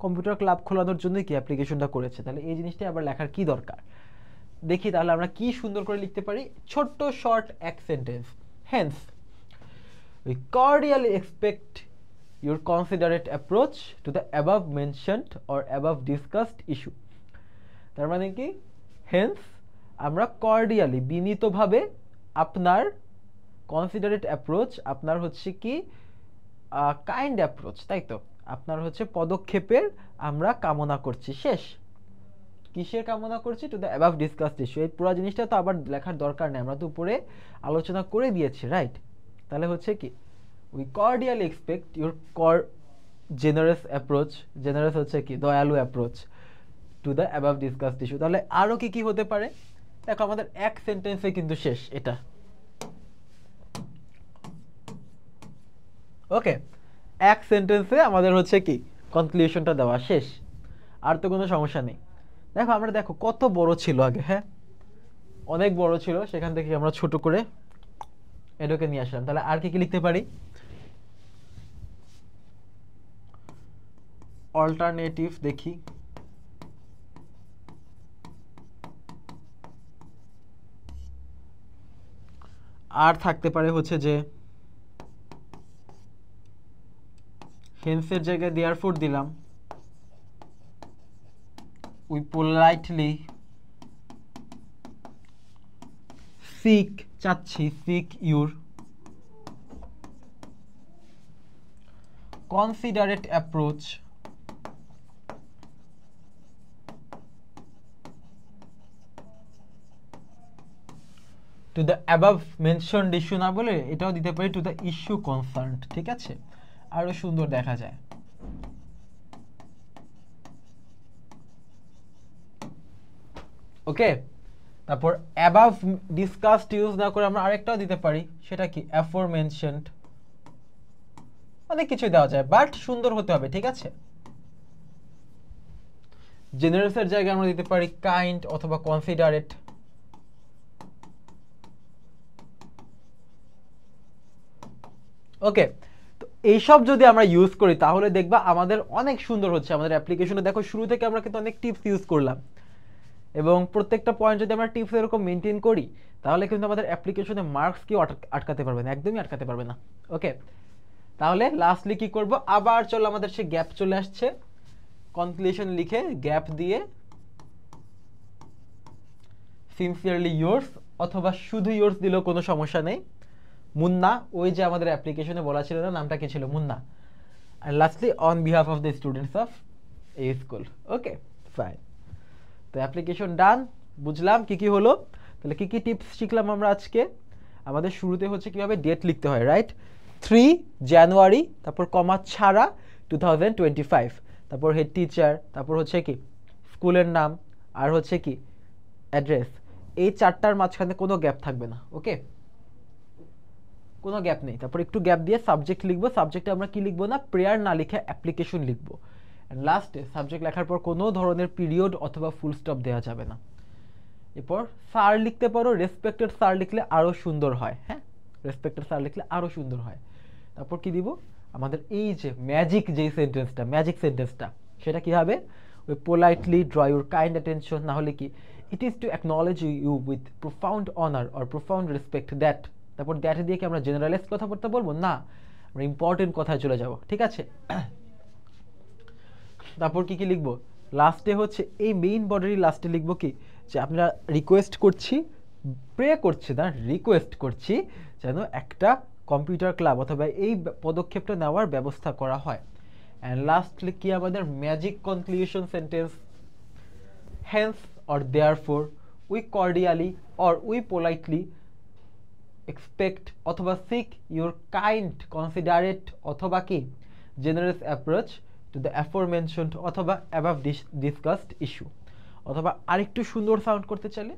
কম্পিউটার ক্লাব খোলানোর জন্যই কি অ্যাপ্লিকেশনটা করেছে, তাহলে এই জিনিসটাই আবার লেখার কি দরকার? দেখি তাহলে আমরা কি সুন্দর করে লিখতে পারি, ছোট্ট শর্ট এক sentence. Hence we cordially expect your considerate approach to the above mentioned or above discussed issue. তার মানে কি, হেন্স আমরা কর্ডিয়ালি বিনীতভাবে আপনার কনসিডারেট অ্যাপ্রোচ, আপনার হচ্ছে কি কাইন্ড অ্যাপ্রোচ, তাই তো? আপনার হচ্ছে পদক্ষেপের আমরা কামনা করছি। শেষ কিসের কামনা করছি? To the above discussed issue. এই পুরো জিনিসটা তো আবার লেখার দরকার নেই, আমরা তো উপরে আলোচনা করে দিয়েছি, রাইট? তাহলে হচ্ছে কি, we cordially expect your generous approach, generous হচ্ছে কি দয়ালু approach, to the above discussed issue. তাহলে আরও কি কি হতে পারে? দেখো আমাদের এক সেন্টেন্সে কিন্তু শেষ এটা, ওকে? এক সেন্টেন্সে আমাদের হচ্ছে কি কনক্লুশনটা দেওয়া শেষ, আর তো কোনো সমস্যা নেই। দেখো আমরা দেখো কত বড় ছিল আগে, হ্যাঁ অনেক বড় ছিল, সেখান থেকে আমরা ছোট করে এটাকে নিয়ে আসলাম। তাহলে আর কি কি লিখতে পারি? অল্টারনেটিভ দেখি, আর থাকতে পারে হচ্ছে যে হেন্সের জায়গায় দেয়ারফোর দিলাম, উই পোলাইটলি সিক, চাচ্ছি, seek your considerate approach to the above mentioned issue, না বলে এটাও দিতে পারি to the issue concerned, ঠিক আছে? আরো সুন্দর দেখা যায়। ওকে, তারপর above discussed ইউজ না করে আমরা আরেকটাও দিতে পারি, সেটা কি aforementioned। অনেক কিছু দেওয়া যায়, বাট সুন্দর হতে হবে, ঠিক আছে? জেনারেসের জায়গায় আমরা দিতে পারি কাইন্ড অথবা কনসিডারেট। ওকে, তো এইসব যদি আমরা ইউজ করি তাহলে দেখবা আমাদের অনেক সুন্দর হচ্ছে আমাদের অ্যাপ্লিকেশনে। দেখো শুরু থেকে আমরা কিন্তু অনেক টিপস ইউজ করলাম, এবং প্রত্যেকটা পয়েন্ট যদি আমরা টিপস এরকম মেনটেন করি তাহলে কিন্তু আমাদের অ্যাপ্লিকেশনে মার্কস কেউ আটকাতে পারবে না, একদমই আটকাতে পারবে না। ওকে, তাহলে লাস্টলি কি করব, আবার চলো আমাদের সে গ্যাপ চলে আসছে, কনক্লুশন লিখে গ্যাপ দিয়ে সিনসিয়ারলি ইয়োর্স, অথবা শুধু ইয়োর্স দিলেও কোনো সমস্যা নেই, মুন্না, ওই যে আমাদের অ্যাপ্লিকেশনে বলা ছিল না, নামটা কি ছিল, মুন্না। আর lastly on behalf of the students of এই স্কুল। ওকে ফাইন, তো অ্যাপ্লিকেশন ডান। বুঝলাম কি কি হলো, তাহলে কি কি টিপস শিখলাম আমরা আজকে? আমাদের শুরুতে হচ্ছে কিভাবে ডেট লিখতে হয়, রাইট? 3 জানুয়ারি, তারপর কমা ছাড়া 2025, তারপর হেড টিচার, তারপর হচ্ছে কি স্কুলের নাম, আর হচ্ছে কি অ্যাড্রেস। এই চারটার মাঝখানে কোনো গ্যাপ থাকবে না, ওকে? কোনো গ্যাপ নেই। তারপর একটু গ্যাপ দিয়ে সাবজেক্ট লিখবো, সাবজেক্টে আমরা কি লিখবো না, প্রেয়ার না লিখে অ্যাপ্লিকেশন লিখবো। অ্যান্ড লাস্টে সাবজেক্ট লেখার পর কোনো ধরনের পিরিয়ড অথবা ফুল স্টপ দেওয়া যাবে না। এরপর স্যার লিখতে পারো, রেসপেক্টেড স্যার লিখলে আরও সুন্দর হয়, হ্যাঁ রেসপেক্টেড স্যার লিখলে আরও সুন্দর হয়। তারপর কি দিব, আমাদের এই যে ম্যাজিক যেই সেন্টেন্সটা, ম্যাজিক সেন্টেন্সটা, সেটা কি হবে, ওই politely draw your kind attention, না হলে কি it is to acknowledge you with profound honour or profound respect that. তারপর দ্যাট দিয়ে কি আমরা জেনারেলাইজ কথাবার্তা বলবো না, আমরা ইম্পর্টেন্ট কথায় চলে যাব, ঠিক আছে? তারপর কি কি লিখবো, লাস্টে হচ্ছে এই মেইন বডির লাস্টে লিখবো কি, যে আমরা রিকোয়েস্ট করছি, প্রে করছি না, রিকোয়েস্ট করছি যেন একটা কম্পিউটার ক্লাব অথবা এই পদক্ষেপটা নেওয়ার ব্যবস্থা করা হয়। অ্যান্ড লাস্টলি কি আমাদের magic conclusion sentence, hence or therefore we cordially or we politely expect অথবা seek your kind considerate অথবা কি generous approach to the aforementioned অথবা above discussed issue, অথবা আরেকটু সুন্দর সাউন্ড করতে চাইলে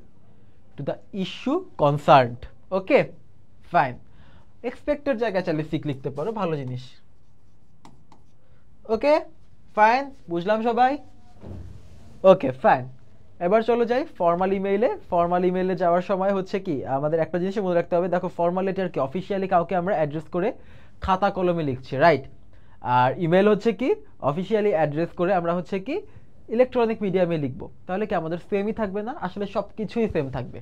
to the issue concerned। Okay fine, এক্সপেক্টের জায়গায় চাইলে সিক লিখতে পারো, ভালো জিনিস। ওকে ফাইন, বুঝলাম সবাই? ওকে ফাইন, এবার চলো যাই ফর্মাল ইমেইলে। ফর্মাল ইমেইলে যাওয়ার সময় হচ্ছে কি আমাদের একটা জিনিস মনে রাখতে হবে, দেখো ফর্মাল লেটার কি অফিসিয়ালি কাউকে আমরা অ্যাড্রেস করে খাতা কলমে লিখছি, রাইট? আর ইমেল হচ্ছে কি অফিসিয়ালি অ্যাড্রেস করে আমরা হচ্ছে কি ইলেকট্রনিক মিডিয়ামে লিখবো। তাহলে কি আমাদের সেমই থাকবে না? আসলে সব কিছুই সেম থাকবে,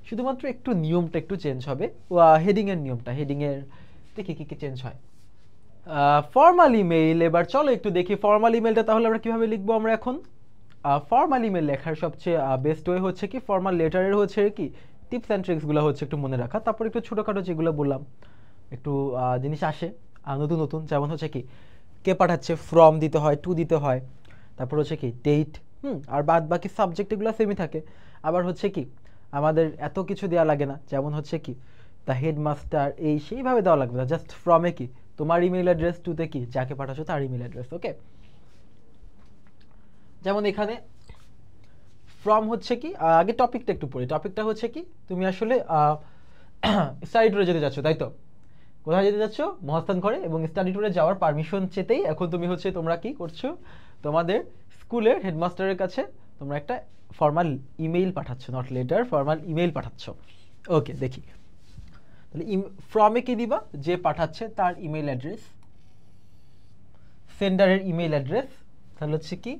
শুধুমাত্র একটু নিয়মটা একটু চেঞ্জ হবে, হেডিংয়ের নিয়মটা, হেডিংয়ের দেখি কী কী চেঞ্জ হয়। ফর্মাল ইমেইল, এবার চলো একটু দেখি ফর্মাল ইমেইলটা তাহলে আমরা কীভাবে লিখবো। আমরা এখন ফর্মাল ইমেল লেখার সবচেয়ে বেস্ট ওয়ে হচ্ছে কি ফর্মাল লেটারের হচ্ছে কি টিপস অ্যান্ড ট্রিক্সগুলো হচ্ছে একটু মনে রাখা, তারপর একটু ছোটোখাটো যেগুলো বললাম একটু জিনিস আসে নতুন নতুন, যেমন হচ্ছে কি কে পাঠাচ্ছে, ফ্রম দিতে হয়, টু দিতে হয়, তারপর হচ্ছে কি ডেট, আর বাদ বাকি সাবজেক্ট এগুলো সেমই থাকে। আবার হচ্ছে কি আমাদের এত কিছু দেওয়া লাগে না, যেমন হচ্ছে কি দ্য হেডমাস্টার এই সেইভাবে দেওয়া লাগবে না, জাস্ট ফ্রমে কি তোমার ইমেল অ্যাড্রেস, টুতে কি যাকে পাঠাচ্ছ তার ইমেল অ্যাড্রেস। ওকে, যেমন এখানে ফ্রম হচ্ছে কি আগে টপিকটা একটু পড়ি। টপিকটা হচ্ছে কি তুমি আসলে স্টাডি ট্যুরে যেতে যাচ্ছ, তাই তো? কোথায় যেতে যাচ্ছ? মহাস্থান ঘরে। এবং স্টাডি ট্যুরে যাওয়ার পারমিশন চেতেই এখন তুমি হচ্ছে তোমরা কি করছো, তোমাদের স্কুলের হেডমাস্টারের কাছে তোমরা একটা ফর্মাল ইমেইল পাঠাচ্ছ, নট লেটার, ফর্মাল ইমেইল পাঠাচ্ছ। ওকে দেখি তাহলে ফ্রমে কি দিবা, যে পাঠাচ্ছে তার ইমেইল অ্যাড্রেস, সেন্ডারের ইমেইল অ্যাড্রেস, তাহলে হচ্ছে কি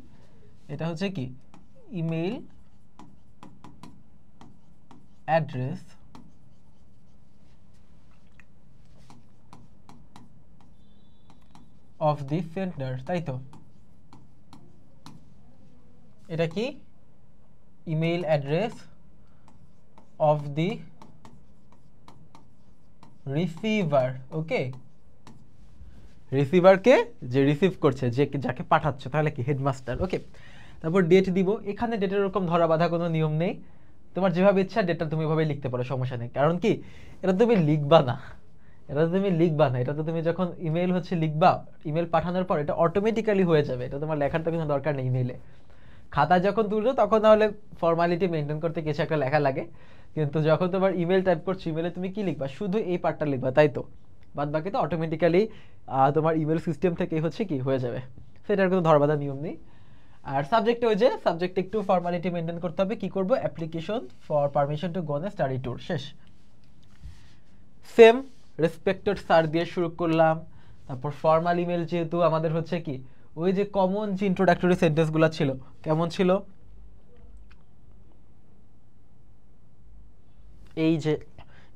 এটা হচ্ছে কি email address of the sender, তাই তো? এটা কি email address of the receiver. Okay, রিসিভারকে যে রিসিভ করছে, যে যাকে পাঠাচ্ছে, তাহলে কি হেডমাস্টার। ওকে, তারপর ডেট দিব। এখানে ডেটের এরকম ধরা বাঁধা কোনো নিয়ম নেই, তোমার যেভাবে ইচ্ছা ডেটটা তুমি এভাবে লিখতে পারো, সমস্যা নেই। কারণ কি এটা তুমি লিখবা না, এটা তুমি লিখবা না, এটা তো তুমি যখন ইমেল হচ্ছে লিখবা, ইমেল পাঠানোর পর এটা অটোমেটিক্যালি হয়ে যাবে, এটা তোমার লেখার তো কোনো দরকার নেই। ইমেলে খাতায় যখন তুলছো তখন তাহলে ফর্মালিটি মেনটেন করতে কিছু একটা লেখা লাগে, কিন্তু যখন তোমার ইমেল টাইপ করছো ইমেলে তুমি কি লিখবা, শুধু এই পার্টটা লিখবা, তাই তো? বাদ বাকি তো অটোমেটিক্যালি তোমার ইমেল সিস্টেম থেকে হচ্ছে কি হয়ে যাবে, সেটার কোনো ধরবাধা নিয়ম নেই। আর সাবজেক্টে ওই যে সাবজেক্ট একটু ফর্মালিটি মেনটেন করতে হবে, কি করবো, application for permission to go on a study tour, শেষ। সেম রেসপেক্টেড স্যার দিয়ে শুরু করলাম। তারপর ফর্মাল ইমেল যেহেতু আমাদের হচ্ছে কি ওই যে কমন যে ইন্ট্রোডাক্টরি সেন্টেন্সগুলো ছিল, কেমন ছিল, এই যে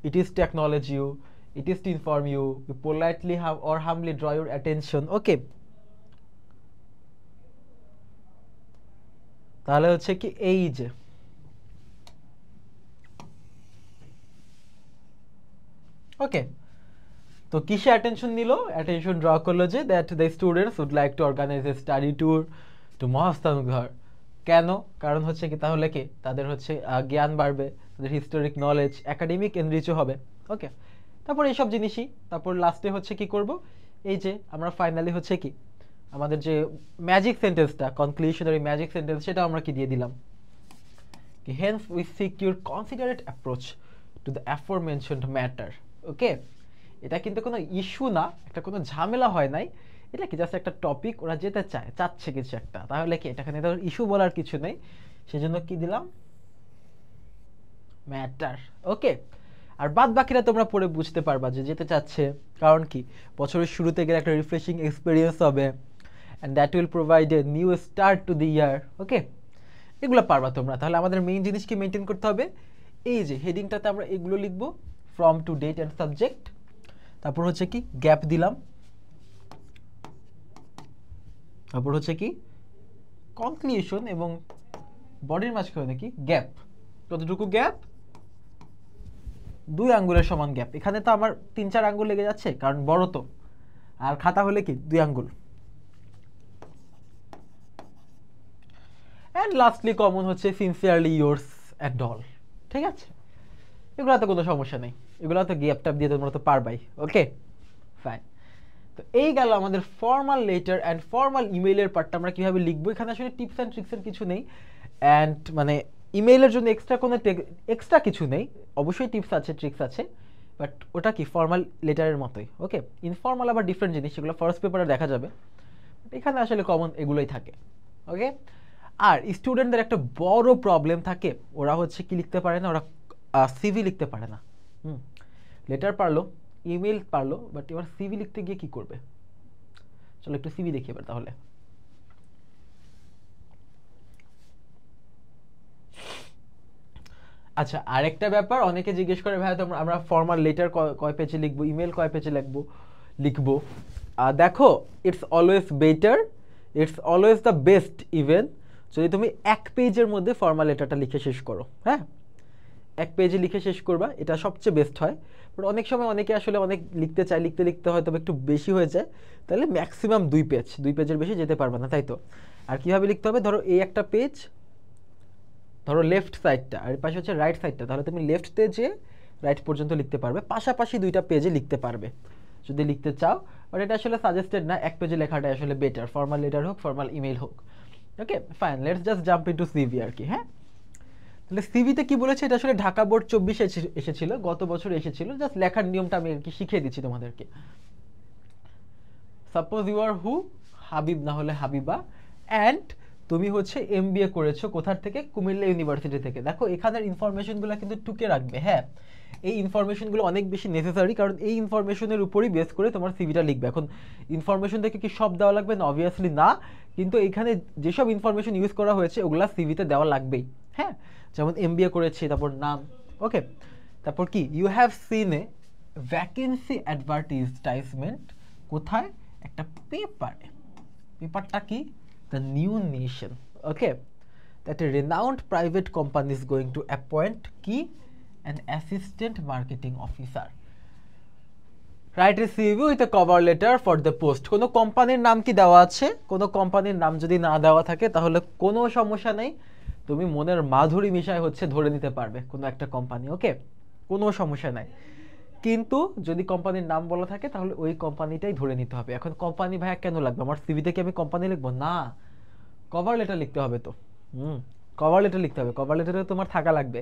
it is to acknowledge you, it is to inform you, we politely have or humbly draw your attention. Okay, তাহলে হচ্ছে কি এই যে ওকে, তো কিসে অ্যাটেনশন নিল, অ্যাটেনশন ড্র করলো যে that the students would like to organise a study tour to Mahasthangarh. কেন? কারণ হচ্ছে কি তাহলে কি তাদের হচ্ছে জ্ঞান বাড়বে, তাদের হিস্টোরিক নলেজ, একাডেমিক এনরিচও হবে। ওকে, তারপর এইসব জিনিসই, তারপর লাস্টে হচ্ছে কি করব, এই যে আমরা ফাইনালি হচ্ছে কি আমাদের যে ম্যাজিক সেন্টেন্সটা, কনক্লুশনারি ম্যাজিক সেন্টেন্স, সেটা আমরা কি দিয়ে দিলাম, কি hence we seek your considerate approach to the aforementioned matter. Okay, এটা কিন্তু কোনো ইস্যু না, একটা কোনো ঝামেলা হয় নাই, এটা কি জাস্ট একটা টপিক, ওরা যেতে চাচ্ছে কিছু একটা, তাহলে কি এটাখানে তো ইস্যু বলার কিছু নেই, সেজন্য কি দিলাম, ম্যাটার। ওকে, আর বাদ বাকিরা তোমরা পড়ে বুঝতে পারবা যে যেতে চাচ্ছে, কারণ কি বছরের শুরুতে গেলে একটা রিফ্রেশিং এক্সপিরিয়েন্স হবে, and that will provide a new start to the year. Okay, এগুলো পারবা তোমরা। তাহলে আমাদের মেইন জিনিস কি মেনটেন করতে হবে, এই যে হেডিংটাতে আমরা এগুলো লিখবো, from to date and subject, তারপর হচ্ছে কি গ্যাপ দিলাম, তারপর হচ্ছে কি কনক্লুশন এবং বডির মাঝখানে কি গ্যাপ, কতটুকু গ্যাপ, 2 আঙ্গুলের সমান গ্যাপ। এখানে তো আমার 3-4 আঙ্গুল লেগে যাচ্ছে কারণ বড় তো, আর খাতা হলে কি 2 আঙ্গুল। অ্যান্ড লাস্টলি কমন হচ্ছে সিনসিয়ারলি ইয়োর্স অ্যান্ড অল। ঠিক আছে, এগুলোতে কোনো সমস্যা নেই, এগুলো তো গ্যাপ ট্যাপ দিয়ে তোমরা তো পারবাই। ওকে ফাইন। তো এই গেল আমাদের ফর্মাল লেটার অ্যান্ড ফর্মাল ইমেইলের পার্টটা আমরা কীভাবে লিখবো। এখানে আসলে টিপস অ্যান্ড ট্রিক্সের কিছু নেই, অ্যান্ড মানে ইমেইলের জন্য এক্সট্রা কিছু নেই, অবশ্যই টিপস আছে ট্রিক্স আছে, বাট ওটা কি ফর্মাল লেটারের মতোই। ওকে, ইনফর্মাল আবার ডিফারেন্ট জিনিস, সেগুলো ফার্স্ট পেপারে দেখা যাবে, এখানে আসলে কমন এগুলোই থাকে। ওকে, আর স্টুডেন্টদের একটা বড় প্রবলেম থাকে, ওরা হচ্ছে কি লিখতে পারে না, ওরা সিভি লিখতে পারে না। লেটার পারলো, ইমেল পারলো, বাট এবার সিভি লিখতে গিয়ে কি করবে? চলো একটু সিভি দেখি এবার তাহলে। আচ্ছা, আরেকটা ব্যাপার, অনেকে জিজ্ঞেস করে ভাই তোমরা আমরা ফর্মাল লেটার কয় পেজে লিখবো, ইমেল কয় পেজে লিখবো। দেখো, it's always better, it's always the best even যদি তুমি 1 পেজের মধ্যে ফর্মাল লেটারটা লিখে শেষ করো। হ্যাঁ, 1 পেজে লিখে শেষ করবা, এটা সবচেয়ে বেস্ট হয়। বাট অনেক সময় অনেকে আসলে অনেক লিখতে চায়, লিখতে হয়তো একটু বেশি হয়ে যায়, তাহলে ম্যাক্সিমাম 2 পেজের বেশি যেতে পারবে না, তাই তো। আর কীভাবে লিখতে হবে, ধরো এই একটা পেজ, ধরো লেফট সাইডটা আর পাশে হচ্ছে রাইট সাইডটা, তাহলে তুমি লেফট পেজে রাইট পর্যন্ত লিখতে পারবে, পাশাপাশি 2টা পেজে লিখতে পারবে যদি লিখতে চাও। বাট এটা আসলে সাজেস্টেড না, 1 পেজে লেখাটা আসলে বেটার, ফর্মাল লেটার হোক ফর্মাল ইমেল হোক। Okay fine, let's just jump into CV আর কি। হ্যাঁ, তাহলে সিভিতে কি বলেছে, এটা আসলে ঢাকা বোর্ড 24 এসেছিল, গত বছর এসেছিল, জাস্ট লেখার নিয়মটা আমি আর কি শিখিয়ে দিচ্ছি তোমাদেরকে। সাপোজ ইউ আর হু, হাবিব না হলে হাবিবা, অ্যান্ড তুমি হচ্ছে এমবিএ করেছো কোথার থেকে, কুমিল্লা ইউনিভার্সিটি থেকে। দেখো এখানের ইনফরমেশনগুলো কিন্তু টুকে রাখবে। হ্যাঁ, এই ইনফরমেশনগুলো অনেক বেশি নেসেসারি, কারণ এই ইনফরমেশনের উপরই বেস করে তোমার সিভিটা লিখবে। এখন ইনফরমেশন থেকে কি সব দেওয়া লাগবে না? অবভিয়াসলি না, কিন্তু এখানে যেসব ইনফরমেশন ইউজ করা হয়েছে ওগুলা সিভিতে দেওয়া লাগবেই। হ্যাঁ, যেমন এমবিএ করেছি, তারপর নাম। ওকে, তারপর কি, you have seen a vacancy advertisement, কোথায়? একটা পেপারে। পেপারটা কি? The New Nation. Okay, that a renowned private company is going to appoint কি an assistant marketing officer. Write a CV with a cover letter for the post. কোনো কোম্পানির নাম কি দেওয়া আছে? কোনো কোম্পানির নাম যদি না দেওয়া থাকে তাহলে কোনো সমস্যা নেই, তুমি মনের মাধুরী মিশায় হচ্ছে ধরে নিতে পারবে কোনো একটা কোম্পানি। ওকে, কোনো সমস্যা নাই, কিন্তু যদি কোম্পানির নাম বলা থাকে তাহলে ওই কোম্পানিটাই ধরে নিতে হবে। এখন কোম্পানি ভাইয়া কেন লাগবে? আমার সিভিতে কি আমি কোম্পানি লিখবো? না, কভার লেটার লিখতে হবে তো। কভার লেটার লিখতে হবে, কভার লেটারে তোমার থাকা লাগবে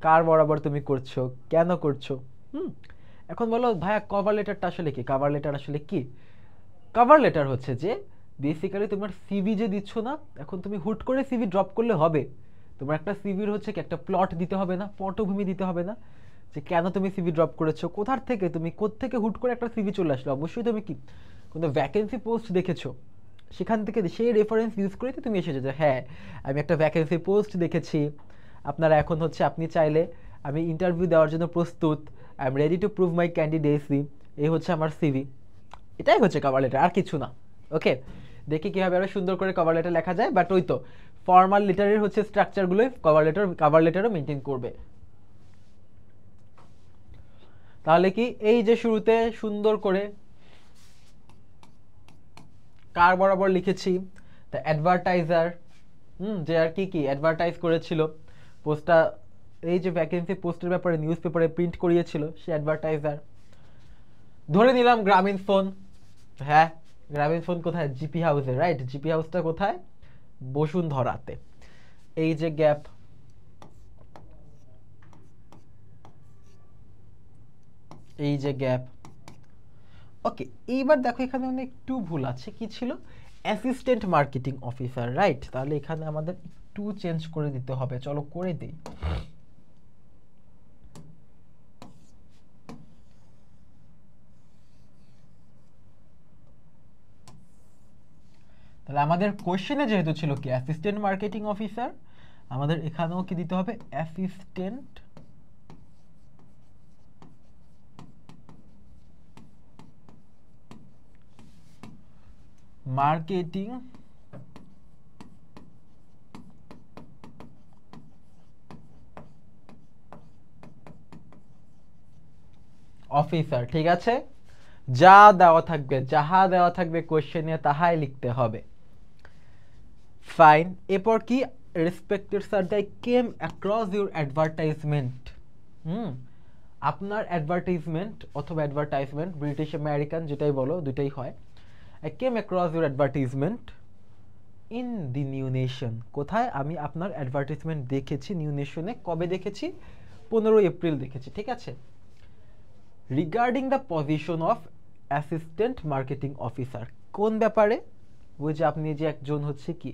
কার বরাবর তুমি করছো, কেন করছো। এখন বলো ভাইয়া কভার লেটারটা আসলে কি? কভার লেটার আসলে কি? কভার লেটার হচ্ছে যে বেসিক্যালি তোমার সিভি যে দিচ্ছ না, এখন তুমি হুট করে সিভি ড্রপ করলে হবে? তোমার একটা সিভির হচ্ছে কি একটা প্লট দিতে হবে না, পটভূমি দিতে হবে না, যে কেন তুমি সিভি ড্রপ করেছো, কোথার থেকে তুমি কোত্থেকে হুট করে একটা সিভি চলে আসলো। অবশ্যই তুমি কি কোনো ভ্যাকেন্সি পোস্ট দেখেছো, সেখান থেকে সেই রেফারেন্স ইউজ করে তুমি এসেছো যে হ্যাঁ আমি একটা ভ্যাকেন্সি পোস্ট দেখেছি, আপনারা এখন হচ্ছে আপনি চাইলে আমি ইন্টারভিউ দেওয়ার জন্য প্রস্তুত, I am ready to prove my candidacy, এই হচ্ছে আমার সিভি। এটাই হচ্ছে কভার লেটার, আর কিছু না। ওকে, দেখি কীভাবে আরও সুন্দর করে কভার লেটার লেখা যায়। বাট ওই তো ফর্মাল লেটারের হচ্ছে স্ট্রাকচারগুলোই কভার লেটারও মেনটেন করবে। তাহলে কি এই যে শুরুতে সুন্দর করে কার বরাবর লিখেছি, দ্য অ্যাডভার্টাইজার, যে আর কি অ্যাডভার্টাইজ করেছিল পোস্টটা, এই যে ভ্যাকেন্সি পোস্টের ব্যাপারে নিউজ পেপারে প্রিন্ট করিয়েছিল সে অ্যাডভার্টাইজার। ধরে নিলাম গ্রামীণ ফোন, হ্যাঁ গ্রামীণ ফোন কোথায়? জিপি হাউসে, রাইট? জিপি হাউসটা কোথায়? বসুন্ধরাতে। এই যে গ্যাপ, এই যে গ্যাপ। ওকে, এইবার দেখো এখানে একটু ভুল আছে, কি ছিল? Assistant marketing officer, right? তাহলে এখানে আমাদের একটু চেঞ্জ করে দিতে হবে, চলো করে দিই। তাহলে আমাদের কোশ্চেনে যেহেতু ছিল কি অ্যাসিস্ট্যান্ট মার্কেটিং অফিসার, আমাদের এখানেও কি দিতে হবে? অ্যাসিস্ট্যান্ট মার্কেটিং অফিসার, ঠিক আছে? যা দেওয়া থাকবে, যাহা দেওয়া থাকবে কোশ্চেনে তাহাই লিখতে হবে। ফাইন। এরপর কি, respected sir, I came across your advertisement. আপনার অ্যাডভার্টাইজমেন্ট অথবা অ্যাডভার্টাইজমেন্ট, ব্রিটিশ আমেরিকান যেটাই বলো, দুটাই হয়। I came across your advertisement in the new nation. কোথায়? আমি আপনার অ্যাডভার্টাইজমেন্ট দেখেছি নিউ নেশনে। কবে দেখেছি? 15 এপ্রিল দেখেছি, ঠিক আছে? Regarding the position of assistant marketing officer. কোন ব্যাপারে? ওই যে আপনি যে একজন হচ্ছে কি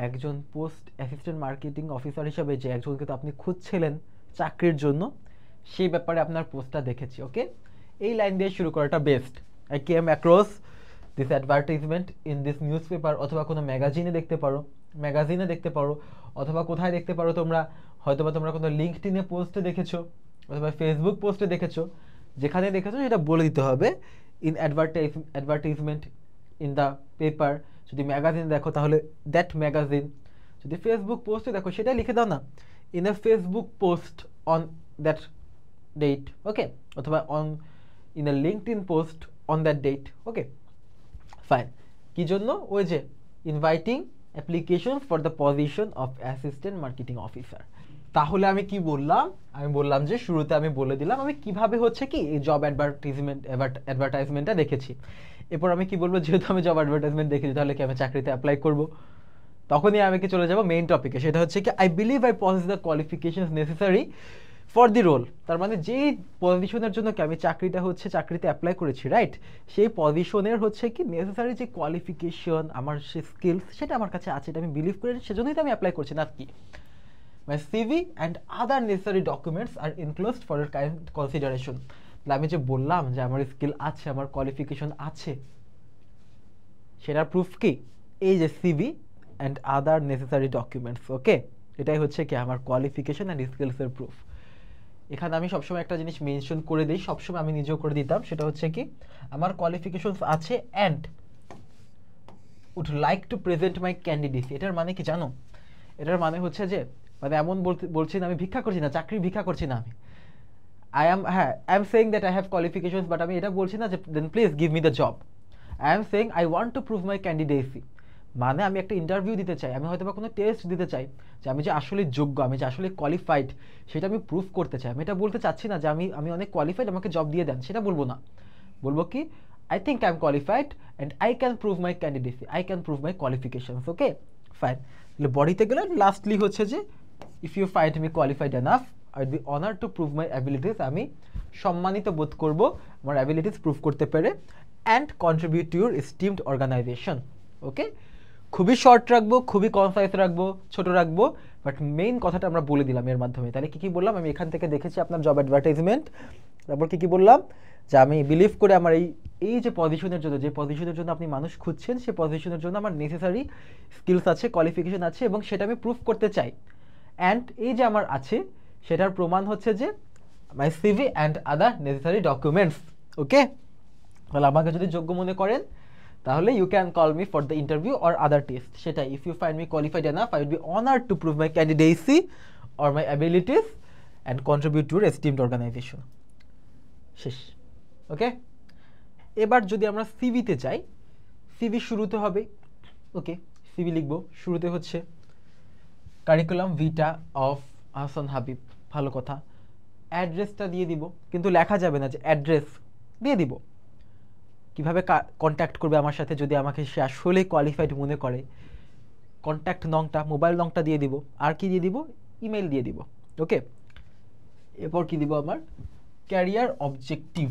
একজন পোস্ট অ্যাসিস্ট্যান্ট মার্কেটিং অফিসার হিসাবে যে একজনকে তো আপনি খুঁজছিলেন চাকরির জন্য, সেই ব্যাপারে আপনার পোস্টটা দেখেছি। ওকে, এই লাইন দিয়ে শুরু করাটা best. I came across this advertisement in this news paper, অথবা কোনো ম্যাগাজিনে দেখতে পারো, অথবা কোথায় দেখতে পারো তোমরা, হয়তোবা তোমরা কোনো লিঙ্কডইনে পোস্টে দেখেছো, অথবা ফেসবুক পোস্টে দেখেছো। যেখানে দেখেছো সেটা বলে দিতে হবে। In advertisement in the paper, যদি ম্যাগাজিন দেখো তাহলে দ্যাট ম্যাগাজিন, যদি ফেসবুক পোস্টে দেখো সেটা লিখে দাও না, in a Facebook post on that date. Okay, অথবা on in a LinkedIn post on that date. Okay fine. কি জন্য? ওই যে inviting application for the position of assistant marketing officer. তাহলে আমি কি বললাম? আমি বললাম যে শুরুতে আমি বলে দিলাম আমি কিভাবে হচ্ছে কি এই জব অ্যাডভার্টাইজমেন্টটা দেখেছি। এরপর আমি কি বলবো, যেহেতু আমি জব অ্যাডভার্টাইজমেন্ট দেখেছি তাহলে কি আমি চাকরিতে অ্যাপ্লাই করব? তখনই আমি কি চলে যাব মেইন টপিকে, সেটা হচ্ছে কি I believe I possess the qualifications necessary for the role. তার মানে যেই পজিশনের জন্য কি আমি চাকরিতে অ্যাপ্লাই করেছি, রাইট, সেই পজিশনের হচ্ছে কি নেসেসারি যে কোয়ালিফিকেশন, আমার সে স্কিলস, সেটা আমার কাছে আছে, এটা আমি বিলিভ করি, সেজন্যই তো আমি অ্যাপ্লাই করছি, না কি? My CV and other necessary documents are enclosed for your kind consideration. তাহলে আমি যে বললাম যে আমার স্কিল আছে, আমার কোয়ালিফিকেশন আছে, সেটার প্রুফ কি? এই যে CV and other necessary documents. Okay, এটাই হচ্ছে কি আমার কোয়ালিফিকেশন অ্যান্ড স্কিলসের প্রুফ। এখানে আমি সবসময় একটা জিনিস মেনশন করে দিই, সবসময় আমি নিজেও করে দিতাম, সেটা হচ্ছে কি আমার কোয়ালিফিকেশনস আছে and would like to present my candidates. এটার মানে কি জানো? এটার মানে হচ্ছে যে, মানে এমন বলছি না আমি ভিক্ষা করছি না, চাকরি ভিক্ষা করছি না আমি। I am saying that I have qualifications, but আমি এটা বলছি না যে then please give me the job. I am saying I want to prove my candidacy. মানে আমি একটা ইন্টারভিউ দিতে চাই, আমি হয়তো বা কোনো টেস্ট দিতে চাই, যে আমি যে আসলে যোগ্য, আমি যে আসলে কোয়ালিফাইড, সেটা আমি প্রুভ করতে চাই। আমি এটা বলতে চাচ্ছি না যে আমি অনেক কোয়ালিফাইড, আমাকে জব দিয়ে দেন, সেটা বলবো না। বলবো কি I think I am qualified and I can prove my candidacy, I can prove my qualifications. Okay fine. তাহলে বডিতে গেলে লাস্টলি হচ্ছে যে if you find me qualified enough I will be honoured to prove my abilities. আমি সম্মানিত বোধ করব আমার অ্যাবিলিটিস প্রুভ করতে পেরে, and contribute to your esteemed organisation. Okay, খুবই শর্ট রাখবো, খুবই কনসাইজ রাখবো, ছোট রাখবো, বাট মেইন কথাটা আমরা বলে দিলাম এর মাধ্যমে। তাহলে কি বললাম? আমি এখান থেকে দেখেছি আপনার জব অ্যাডভার্টাইজমেন্ট, তারপর কি বললাম যে আমি বিলিভ করে আমার এই যে পজিশনের জন্য, যে পজিশনের জন্য আপনি মানুষ খুঁজছেন, সেই পজিশনের জন্য আমার নেসেসারি স্কিলস আছে, কোয়ালিফিকেশন আছে, এবং সেটা আমি প্রুভ করতে চাই। অ্যান্ড এই যে আমার আছে সেটার প্রমাণ হচ্ছে যে my CV and other necessary documents. Okay, তাহলে আমাকে যদি যোগ্য মনে করেন তাহলে you can call me for the interview or other test. সেটাই, if you find me qualified enough I will be honoured to prove my candidacy or my abilities and contribute to esteemed organisation. শেষ। ওকে, এবার যদি আমরা সিভিতে যাই, সিভি শুরুতে হবে। ওকে, সিভি লিখবো, শুরুতে হচ্ছে curriculum Vita of Ahsan Habib, ভালো কথা। অ্যাড্রেসটা দিয়ে দিব, কিন্তু লেখা যাবে না যে অ্যাড্রেস দিয়ে দিব। কিভাবে কন্ট্যাক্ট করবে আমার সাথে যদি আমাকে সে আসলে কোয়ালিফাইড মনে করে? কন্ট্যাক্ট নংটা, মোবাইল নংটা দিয়ে দিব, আর কি দিয়ে দিব? ইমেল দিয়ে দিব। ওকে, এরপর কি দিব? আমার ক্যারিয়ার অবজেক্টিভ।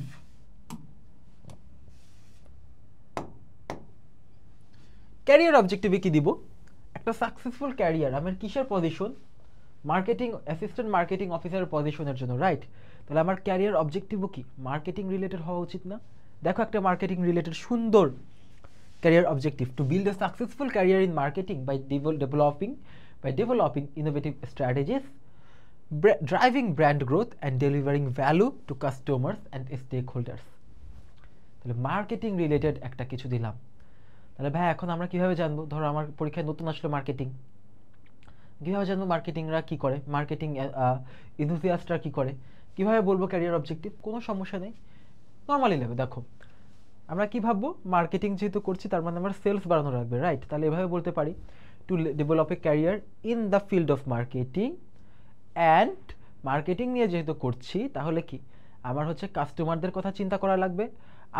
ক্যারিয়ার অবজেক্টিভে কি দিব? একটা সাকসেসফুল ক্যারিয়ার, আমার কিসের পজিশন? মার্কেটিং অ্যাসিস্ট্যান্ট মার্কেটিং অফিসারের পজিশনের জন্য, রাইট? তাহলে আমার ক্যারিয়ার অবজেক্টিভও কি মার্কেটিং রিলেটেড হওয়া উচিত না? দেখো একটা মার্কেটিং রিলেটেড সুন্দর career objective, to build a successful career in marketing by developing innovative strategies, driving brand growth and delivering value to customers and stakeholders. তাহলে মার্কেটিং রিলেটেড একটা কিছু দিলাম। তাহলে ভাই এখন আমরা কিভাবে জানবো? ধরো আমার পরীক্ষায় নতুন আসলো মার্কেটিং, কীভাবে জানবো মার্কেটিংরা কী করে, মার্কেটিং এনথুসিয়াস্টরা কী করে? কিভাবে বলবো ক্যারিয়ার অবজেক্টিভ? কোনো সমস্যা নেই, নর্মালি নেবে। দেখো আমরা কি ভাববো, মার্কেটিং যেহেতু করছি তার মানে আমার সেলস বাড়ানো রাখবে, রাইট? তাহলে এভাবে বলতে পারি to develop a career in the field of marketing and marketing নিয়ে যেহেতু করছি তাহলে কি আমার হচ্ছে কাস্টমারদের কথা চিন্তা করা লাগবে।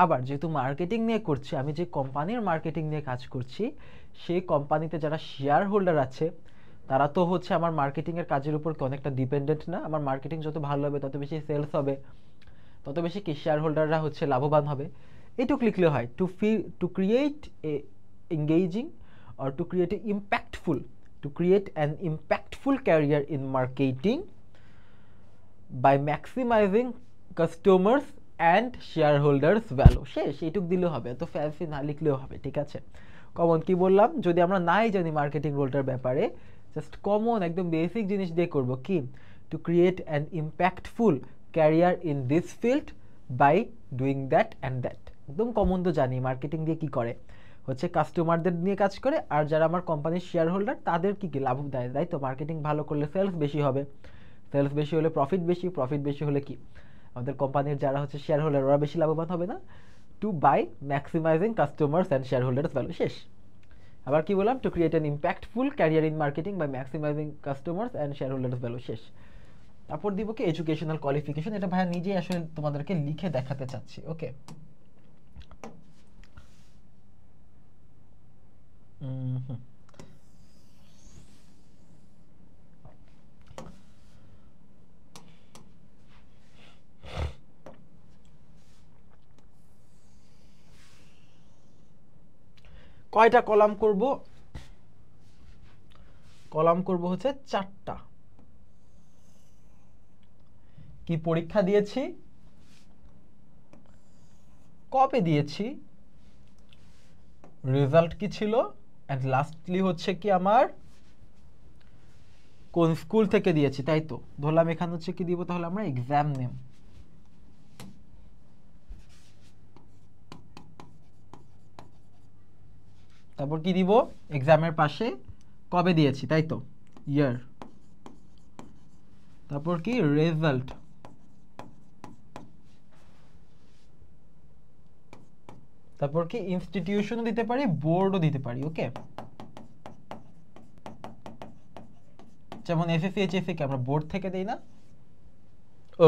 আবার যেহেতু মার্কেটিং নিয়ে করছি, আমি যে কোম্পানির মার্কেটিং নিয়ে কাজ করছি সেই কোম্পানিতে যারা শেয়ার হোল্ডার আছে তারা তো হচ্ছে আমার মার্কেটিংয়ের কাজের উপর অনেকটা ডিপেন্ডেন্ট না? আমার মার্কেটিং যত ভালো হবে তত বেশি সেলস হবে, তত বেশি কি শেয়ার হোল্ডাররা হচ্ছে লাভবান হবে। এইটুকু লিখলে হয়, to create a engaging or to create an impactful career in marketing by maximizing customers and shareholders value। শেষ, এইটুক দিলেও হবে, এত ফ্যান্সি না লিখলেও হবে, ঠিক আছে? কমন কি বললাম, যদি আমরা নাই জানি মার্কেটিং রোলটার ব্যাপারে, জাস্ট কমন একদম বেসিক জিনিস দিয়ে করব কি, to create an impactful career in this field by doing that and that. একদম কমন তো জানি মার্কেটিং দিয়ে কি করে, হচ্ছে কাস্টমারদের নিয়ে কাজ করে, আর যারা আমার কোম্পানির শেয়ার হোল্ডার তাদের কি কি লাভ দেয়, তাই তো? মার্কেটিং ভালো করলে সেলস বেশি হবে, সেলস বেশি হলে প্রফিট বেশি, প্রফিট বেশি হলে কি আমাদের কোম্পানির যারা হচ্ছে শেয়ার হোল্ডার ওরা বেশি লাভবান হবে না? To by maximising customers and shareholders value. শেষ। আবার কি বললাম, to create an impactful career in marketing by maximising customers and shareholders value. শেষ। তারপর দিব কি এডুকেশনাল কোয়ালিফিকেশন, এটা ভাইয়া নিজেই আসলে তোমাদেরকে লিখে দেখাতে চাচ্ছি। ওকে, কয়টা কলাম করব? কলাম করব হচ্ছে 4টা। কি পরীক্ষা দিয়েছি, কবে দিয়েছি, রেজাল্ট কি ছিল, এন্ড লাস্টলি হচ্ছে কি আমার কোন স্কুল থেকে দিয়েছি, তাই তো? ধরলাম এখানে হচ্ছে কি দিব, তাহলে আমরা এক্সাম নেম, তারপর কি দিব, এক্সামের পাশে কবে দিয়েছি, তাই তো? ইয়ার, তারপর কি রেজাল্ট, তারপর কি ইনস্টিটিউশনও দিতে পারি, বোর্ডও দিতে পারি। ওকে, যেমন এসএসসি এইচএসসি কে আমরা বোর্ড থেকে দেই না?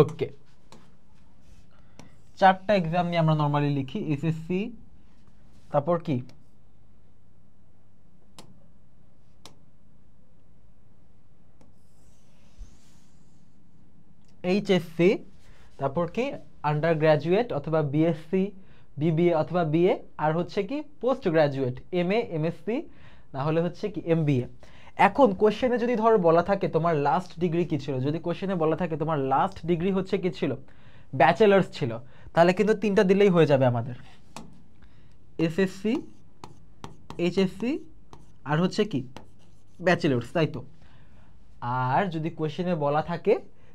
ওকে, 4টা এক্সাম নিয়ে আমরা নরমালি লিখি, এসএসসি, তারপর কি এইচএসসি, তারপর কি আন্ডার গ্রাজুয়েট অথবা বিএসসি, বিবিএ অথবা বিএ, আর হচ্ছে কি পোস্ট গ্রাজুয়েট, এমএ, এমএসসি, না হলে হচ্ছে কি এমবিএ। এখন কোশ্চেনে যদি ধরো বলা থাকে তোমার লাস্ট ডিগ্রি কি ছিল, যদি কোশ্চেনে বলা থাকে তোমার লাস্ট ডিগ্রি হচ্ছে কি ছিল, ব্যাচেলার্স ছিল, তাহলে কিন্তু 3টা দিলেই হয়ে যাবে আমাদের, এসএসসি, এইচএসসি, আর হচ্ছে কি ব্যাচেলার্স, তাই তো? আর যদি কোশ্চেনে বলা থাকে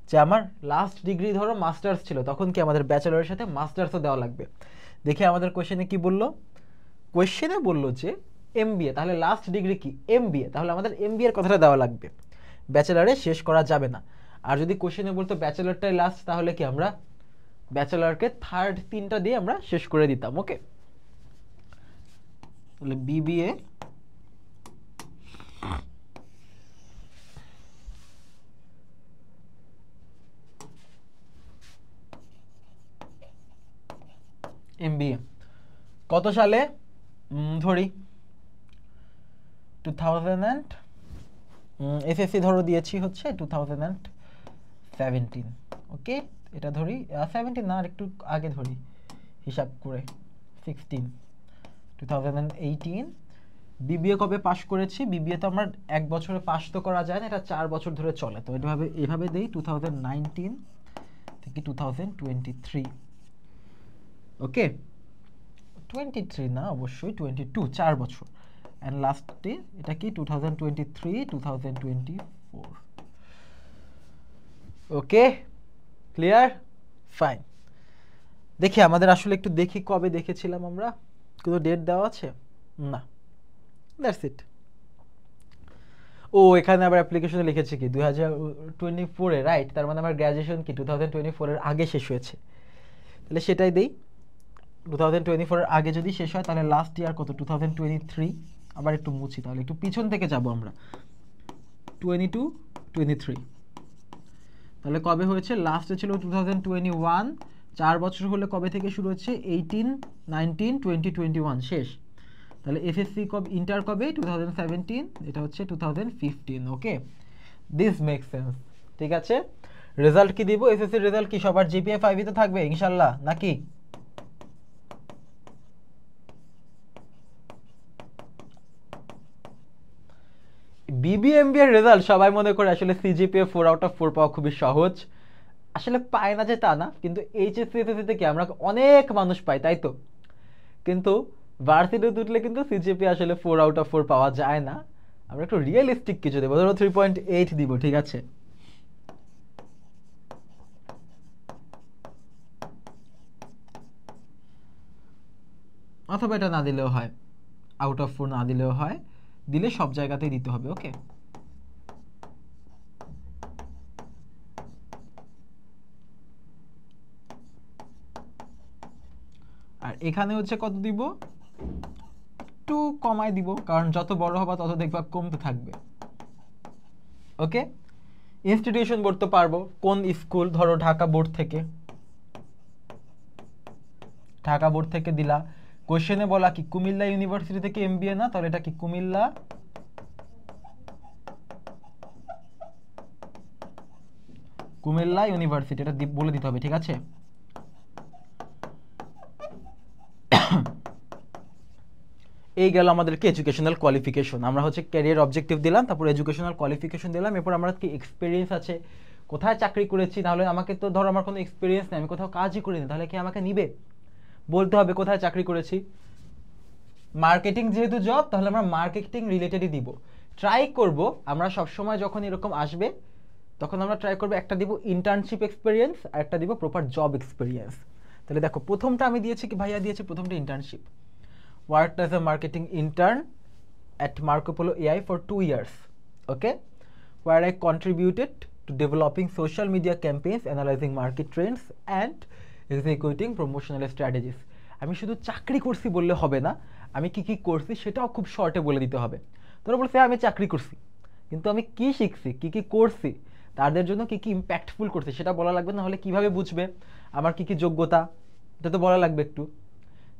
যে আমার লাস্ট ডিগ্রি ধরো মাস্টার্স ছিল, তখন কি আমাদের ব্যাচেলরের সাথে মাস্টার্সও দেওয়া লাগবে। দেখে আমাদের কোশ্চেনে কি বললো, কোশ্চেনে বললো যে এমবিএ, তাহলে লাস্ট ডিগ্রি কি এমবিএ, তাহলে আমাদের এমবিএ এর কথাটা দেওয়া লাগবে, ব্যাচেলারে শেষ করা যাবে না। আর যদি কোশ্চেনে বলতো ব্যাচেলারটাই লাস্ট, তাহলে কি আমরা ব্যাচেলারকে থার্ড 3টা দিয়ে আমরা শেষ করে দিতাম। ওকে, তাহলে বিবিএ, এমবিএ কত সালে, ধরি 2000 এসএসসি ধরো দিয়েছি হচ্ছে 2017। ওকে, এটা ধরি 17 না, আর একটু আগে ধরি হিসাব করে 16, 2018। বিবিএ কবে পাশ করেছি, বিবিএ তো আমার 1 বছরে পাশ তো করা যায় না, এটা 4 বছর ধরে চলে, তো এভাবে দেই 2019 থেকে 2023। ওকে, 23 না, অবশ্যই 22, 4 বছর। অ্যান্ড লাস্টে এটা কি 2023, 2024। ওকে, ক্লিয়ার, ফাইন। দেখি আমাদের আসলে একটু দেখি কবে দেখেছিলাম আমরা, কোনো ডেট দেওয়া আছে না, দ্যাটস ইট। ও এখানে আবার অ্যাপ্লিকেশনে লিখেছে কি 2024-এ, রাইট? তার মানে আমার গ্র্যাজুয়েশন কি 2024-এর আগে শেষ হয়েছে, তাহলে সেটাই দেই। 2024-এর আগে যদি শেষ হয় তাহলে লাস্ট ইয়ার কত 2023। আবার একটু মুছি, তাহলে একটু পিছন থেকে যাব আমরা, 22-23, তাহলে কবে হয়েছে? লাস্টে ছিল 2021, 4 বছর হলে কবে থেকে শুরু হচ্ছে? 18, 19, 20, 21 শেষ। তাহলে এসএসসি কবে, ইন্টার কবে? 2017, এটা হচ্ছে 2015। ওকে, দিস মেক সেন্স। ঠিক আছে, রেজাল্ট কি দিব? এসএসসির রেজাল্ট কি সবার জিপিএ 5 তে থাকবে ইনশাআল্লাহ নাকি? বিবিএমবি এর রেজাল্ট সবাই মনে করে আসলে সিজিপিএ 4/4 পাওয়া খুবই সহজ, আসলে পায় না যে তা না, কিন্তু এইচএসসি এসএসসি থেকে আমরা অনেক মানুষ পাই, তাই তো? কিন্তু ভার্সিটিতে উঠলে কিন্তু সিজিপিএ আসলে 4/4 পাওয়া যায় না। আমরা একটু রিয়েলিস্টিক কিছু দেবো, ধরো 3.8 দিব, ঠিক আছে? অথবা এটা না দিলেও হয়, আউট অফ 4 না দিলেও হয়, দিলে সব জায়গাতেই দিতে হবে। ওকে, আর এখানে হচ্ছে কত দিব? একটু কমাই দিব, কারণ যত বড় হবা তত দেখবা কমতে থাকবে। ওকে, ইনস্টিটিউশন বলতে পারবো কোন স্কুল, ধরো ঢাকা বোর্ড থেকে, ঢাকা বোর্ড থেকে দিলা। কোশ্চেনে বলা কি কুমিল্লা ইউনিভার্সিটি থেকে এমবিএ না, তাহলে এটা কি কুমিল্লা ইউনিভার্সিটি, এটা বলে দিতে হবে, ঠিক আছে? এই গেল আমাদের কি এডুকেশনাল কোয়ালিফিকেশন। আমরা হচ্ছে ক্যারিয়ার অবজেক্টিভ দিলাম, তারপর এডুকেশনাল কোয়ালিফিকেশন দিলাম, এরপর আমরা কি এক্সপিরিয়েন্স আছে, কোথায় চাকরি করেছি। তাহলে আমাকে তো ধরো আমার কোনো এক্সপিরিয়েন্স নেই, আমি কোথাও কাজই করিনি, তাহলে কি আমাকে নিবে? বলতে হবে কোথায় চাকরি করেছি। মার্কেটিং যেহেতু জব, তাহলে আমরা মার্কেটিং রিলেটেডই দিব। ট্রাই করব আমরা সবসময় যখন এরকম আসবে তখন আমরা ট্রাই করবো একটা দিব ইন্টার্নশিপ এক্সপিরিয়েন্স আর একটা দিব প্রপার জব এক্সপিরিয়েন্স। তাহলে দেখো প্রথমটা আমি দিয়েছি কি, ভাইয়া দিয়েছি প্রথমটা internship. Worked as a marketing intern at Marco Polo AI for 2 years, okay, where I contributed to developing social media campaigns, analyzing market trends and executing promotional strategies. আমি শুধু চাকরি করছি বললে হবে না, আমি কি কি করছি সেটাও খুব শর্টে বলে দিতে হবে। তোরা বলছে আমি চাকরি করছি, কিন্তু আমি কি শিখছি, কি কি করছি, তাদের জন্য কি কি ইম্প্যাক্টফুল করছি সেটা বলা লাগবে, না হলে কিভাবে বুঝবে আমার কি কি যোগ্যতা, এটা তো বলা লাগবে একটু।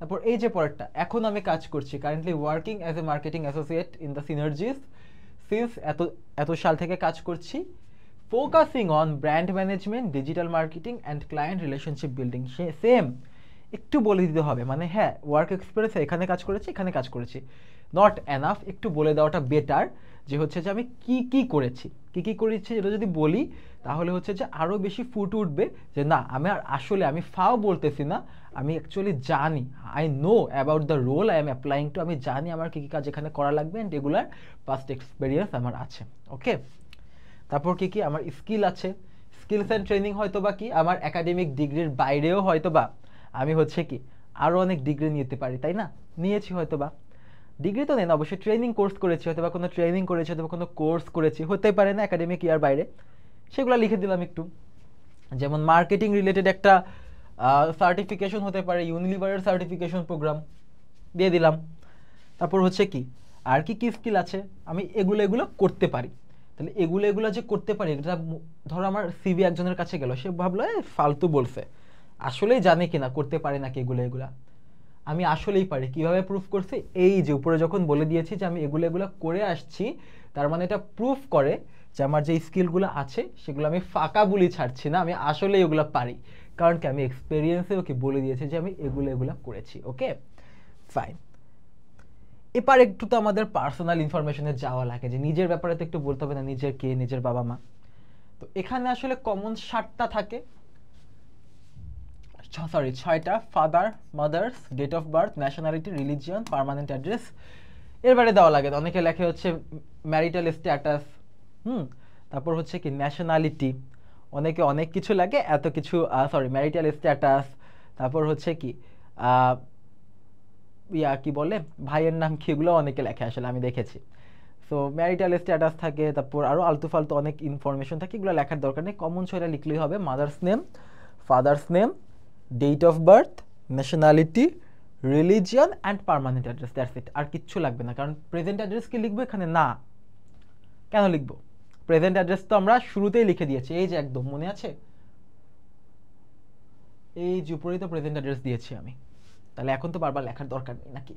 তারপর এই যে পরেরটা, এখন আমি কাজ করছি currently working as a marketing associate in the Synergies since এত সাল থেকে কাজ করছি, focusing on brand management, digital marketing and client relationship building. Same একটু বলে দিতে হবে, মানে হ্যাঁ ওয়ার্ক এক্সপিরিয়েন্স এখানে কাজ করেছি, এখানে কাজ করেছি, নট এনাফ, একটু বলে দেওয়াটা বেটার, যে হচ্ছে যে আমি কি কি করেছি, কি কি করেছি এটা যদি বলি তাহলে হচ্ছে যে আরও বেশি ফুটে উঠবে যে না আমি আর আসলে আমি ফাও বলতেছি না, আমি অ্যাকচুয়ালি জানি, I know about the role I am applying to, আমি জানি আমার কী কী কাজ এখানে করা লাগবে অ্যান্ড রেগুলার পাস্ট এক্সপিরিয়েন্স আমার আছে। ওকে, তারপর কি কি আমার স্কিল আছে, স্কিলস অ্যান্ড ট্রেনিং হয়তো বা কি আমার একাডেমিক ডিগ্রির বাইরেও হয়তো বা আমি হচ্ছে কি আরও অনেক ডিগ্রি নিতে পারি, তাই না? নিয়েছি হয়তো বা, ডিগ্রি তো নেই না অবশ্যই, ট্রেনিং কোর্স করেছি, হয়তো বা কোনো ট্রেনিং করেছি, হয়তো বা কোনো কোর্স করেছি, হতে পারে না একাডেমিক ইয়ার বাইরে, সেগুলো লিখে দিলাম একটু। যেমন মার্কেটিং রিলেটেড একটা সার্টিফিকেশন হতে পারে, ইউনিলিভারের সার্টিফিকেশন প্রোগ্রাম দিয়ে দিলাম। তারপর হচ্ছে কি আর কি কি স্কিল আছে, আমি এগুলো করতে পারি, তাহলে এগুলো যে করতে পারি, এটা ধরো আমার সিভি একজনের কাছে গেল, সে ভাবলো ফালতু বলছে, আসলেই জানে কিনা করতে পারে নাকি এগুলা, আমি আসলেই পারি, কিভাবে প্রুফ করছি, এই যে উপরে যখন বলে দিয়েছি যে আমি এগুলো করে আসছি, তার মানে এটা প্রুফ করে যে আমার যে স্কিলগুলো আছে সেগুলো আমি ফাঁকা বলি ছাড়ছি না, আমি আসলেই ওগুলো পারি, কারণ কি আমি এক্সপেরিয়েন্সে ওকে বলে দিয়েছি যে আমি এগুলো করেছি। ওকে ফাইন, এবার একটু তো আমাদের পার্সোনাল ইনফরমেশনে যাওয়া লাগে, যে নিজের ব্যাপারে তো একটু বলতে হবে না, নিজের কে, নিজের বাবা মা। তো এখানে আসলে কমন 7টা থাকে, সরি 6টা, father, mother's, date of birth, nationality, religion, permanent address, এর বাইরে দেওয়া লাগে, অনেকে লেখে হচ্ছে ম্যারিটাল স্ট্যাটাস, তারপর হচ্ছে কি ন্যাশনালিটি, অনেকে অনেক কিছু লাগে, এত কিছু সরি ম্যারিটাল স্ট্যাটাস, তারপর হচ্ছে কি কি বলে ভাইয়ের নাম কি, এগুলো অনেকে লেখে আসলে আমি দেখেছি। সো ম্যারিটাল স্ট্যাটাস থাকে, তারপর আরও আলতু ফালতু অনেক ইনফরমেশন থাকে, এগুলো লেখার দরকার নেই, কমন ছয়টা লিখলেই হবে। Mother's name, father's name, date of birth, nationality, religion and permanent address, that's it. আর কিচ্ছু লাগবে না, কারণ প্রেজেন্ট অ্যাড্রেস কি লিখবো এখানে? না। কেন লিখবো? প্রেজেন্ট অ্যাড্রেস তো আমরা শুরুতেই লিখে দিয়েছি, এই যে একদম মনে আছে, এই যে উপরেই তো প্রেজেন্ট অ্যাড্রেস দিয়েছি আমি, তাহলে এখন তো বারবার লেখার দরকার নেই নাকি?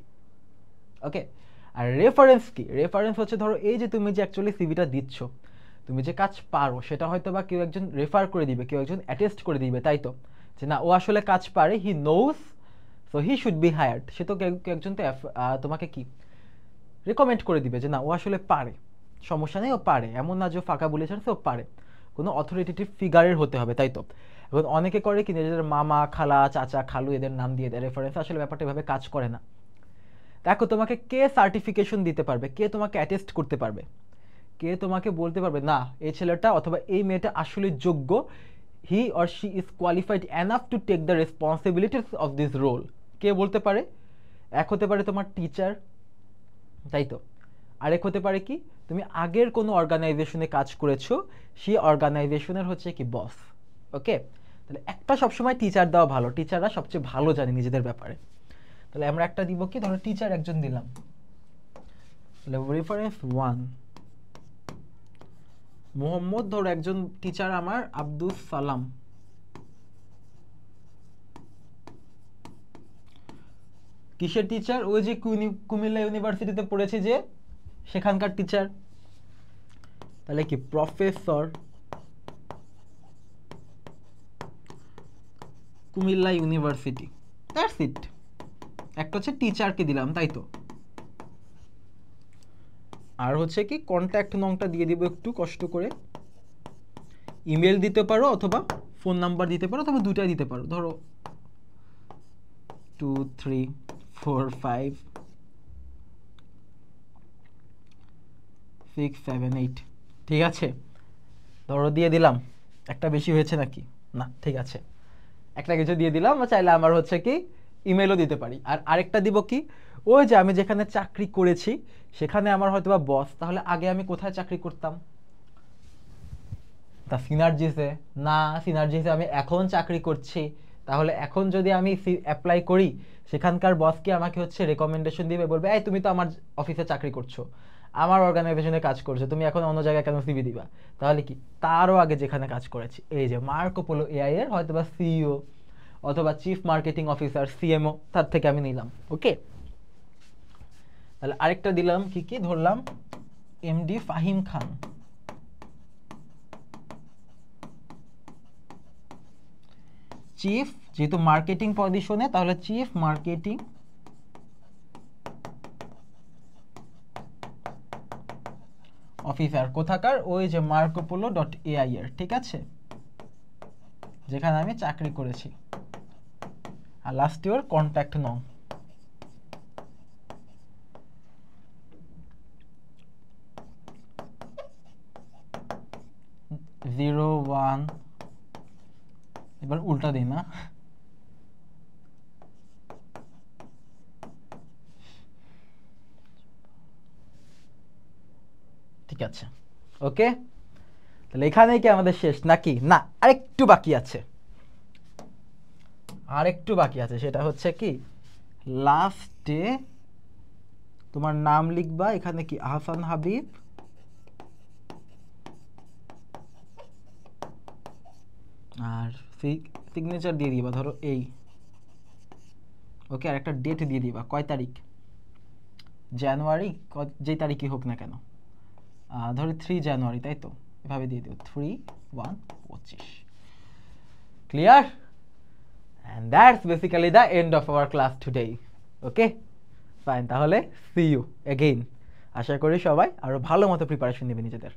ওকে। আর রেফারেন্স কি? রেফারেন্স হচ্ছে ধরো এই যে তুমি যে অ্যাকচুয়ালি সিভিটা দিচ্ছ, তুমি যে কাজ পারো সেটা হয়তো বা কেউ একজন রেফার করে দিবে, কেউ একজন অ্যাটেস্ট করে দিবে, তাই তো, যে না ও আসলে কাজ পারে, he knows, so he should be hired. সে তো কেউ একজন তো তোমাকে কি রেকমেন্ড করে দিবে যে না ও আসলে পারে, সমস্যা নেই ও পারে, এমন না যে ফাঁকা বলেছেন সে ও পারে, কোনো অথরিটেটিভ ফিগারের হতে হবে, তাই তো। এখন অনেকে করে কি নিজেদের মামা, খালা, চাচা, খালু এদের নাম দিয়ে দেয় রেফারেন্স, আসলে ব্যাপারটা এভাবে কাজ করে না। দেখো তোমাকে কে সার্টিফিকেশন দিতে পারবে, কে তোমাকে অ্যাটেস্ট করতে পারবে, কে তোমাকে বলতে পারবে না এই ছেলেটা অথবা এই মেয়েটা আসলে যোগ্য, he or she is qualified enough to take the responsibilities of this role, কে বলতে পারে? এক হতে পারে তোমার টিচার, তাই তো। আরেক হতে পারে কি, তুমি আগের কোনো অর্গানাইজেশনে কাজ করেছো, সেই অর্গানাইজেশনের হচ্ছে কি বস। ওকে, তাহলে একটা সবসময় টিচার দেওয়া ভালো, টিচাররা সবচেয়ে ভালো জানে নিজেদের ব্যাপারে। তাহলে আমরা একটা দিব কি, ধরো টিচার একজন দিলাম, তাহলে রেফারেন্স 1 মোহাম্মদ, ধরো একজন টিচার আমার আব্দুল সালাম, কিসের টিচার? ওই যে কুমিল্লা ইউনিভার্সিটিতে পড়েছে যে, সেখানকার টিচার। তাহলে কি professor Comilla university, that's it. একটা হচ্ছে টিচারকে দিলাম, তাই তো। আর হচ্ছে কি কন্ট্যাক্ট নংটা দিয়ে দিব একটু কষ্ট করে, ইমেল দিতে পারো অথবা ফোন নাম্বার দিতে পারো, অথবা দুটাই দিতে পারো, ধরো 2 3 4 5 6 7 8, ঠিক আছে। ধরো দিয়ে দিলাম, একটা বেশি হয়েছে নাকি? না, ঠিক আছে, একটা কিছু দিয়ে দিলাম। চাইলে আমার হচ্ছে কি ইমেলও দিতে পারি। আর আরেকটা দিব কি, ওই যে আমি যেখানে চাকরি করেছি সেখানে আমার হয়তো বা বস, তাহলে আগে আমি কোথায় চাকরি করতাম? তা সিনার্জিসে না, সিনার্জিসে আমি এখন চাকরি করছি, তাহলে এখন যদি আমি অ্যাপ্লাই করি, সেখানকার বস কি আমাকে হচ্ছে রেকমেন্ডেশন দিবে, বলবে এই তুমি তো আমার অফিসে চাকরি করছো, আমার অর্গানাইজেশনে কাজ করছো, তুমি এখন অন্য জায়গায় কেন সিভি দিবা? তাহলে কি তারও আগে যেখানে কাজ করেছি, এই যে মার্কো পোলো এআই এর হয়তো বা সিইও অথবা চিফ মার্কেটিং অফিসার, সিএমও, তার থেকে আমি নিলাম। ওকে, তাহলে আরেকটা দিলাম কি কি, ধরলাম এমডি ফাহিম খান, চিফ, যেহেতু মার্কেটিং পজিশনে তাহলে চিফ মার্কেটিং অফিসার, কোথাকার? ওই যে marcopolo.ai এর, ঠিক আছে, যেখানে আমি চাকরি করেছি। আর লাস্ট ইয়ার কন্ট্যাক্ট নং, জিরো 1, এবার উল্টা দিই না, ঠিক আছে। ওকে, তাহলে এখানেই কি আমাদের শেষ নাকি? না, আরেকটু বাকি আছে, আরেকটু বাকি আছে। সেটা হচ্ছে কি লাস্টে তোমার নাম লিখবা, এখানে কি আহসান হাবিব, আর সিগনেচার দিয়ে দিবা, ধরো এই। ওকে, আর একটা ডেট দিয়ে দিবা, কয় তারিখ, জানুয়ারি, যেই তারিখই হোক না কেন, ধরো 3 জানুয়ারি, তাই তো, এভাবে দিয়ে দিও 3/1/25। Clear? And that's basically the end of our class today. Okay, fine, তাহলে see you again। আশা করি সবাই আরো ভালো মতো প্রিপারেশন নেবে নিজেদের।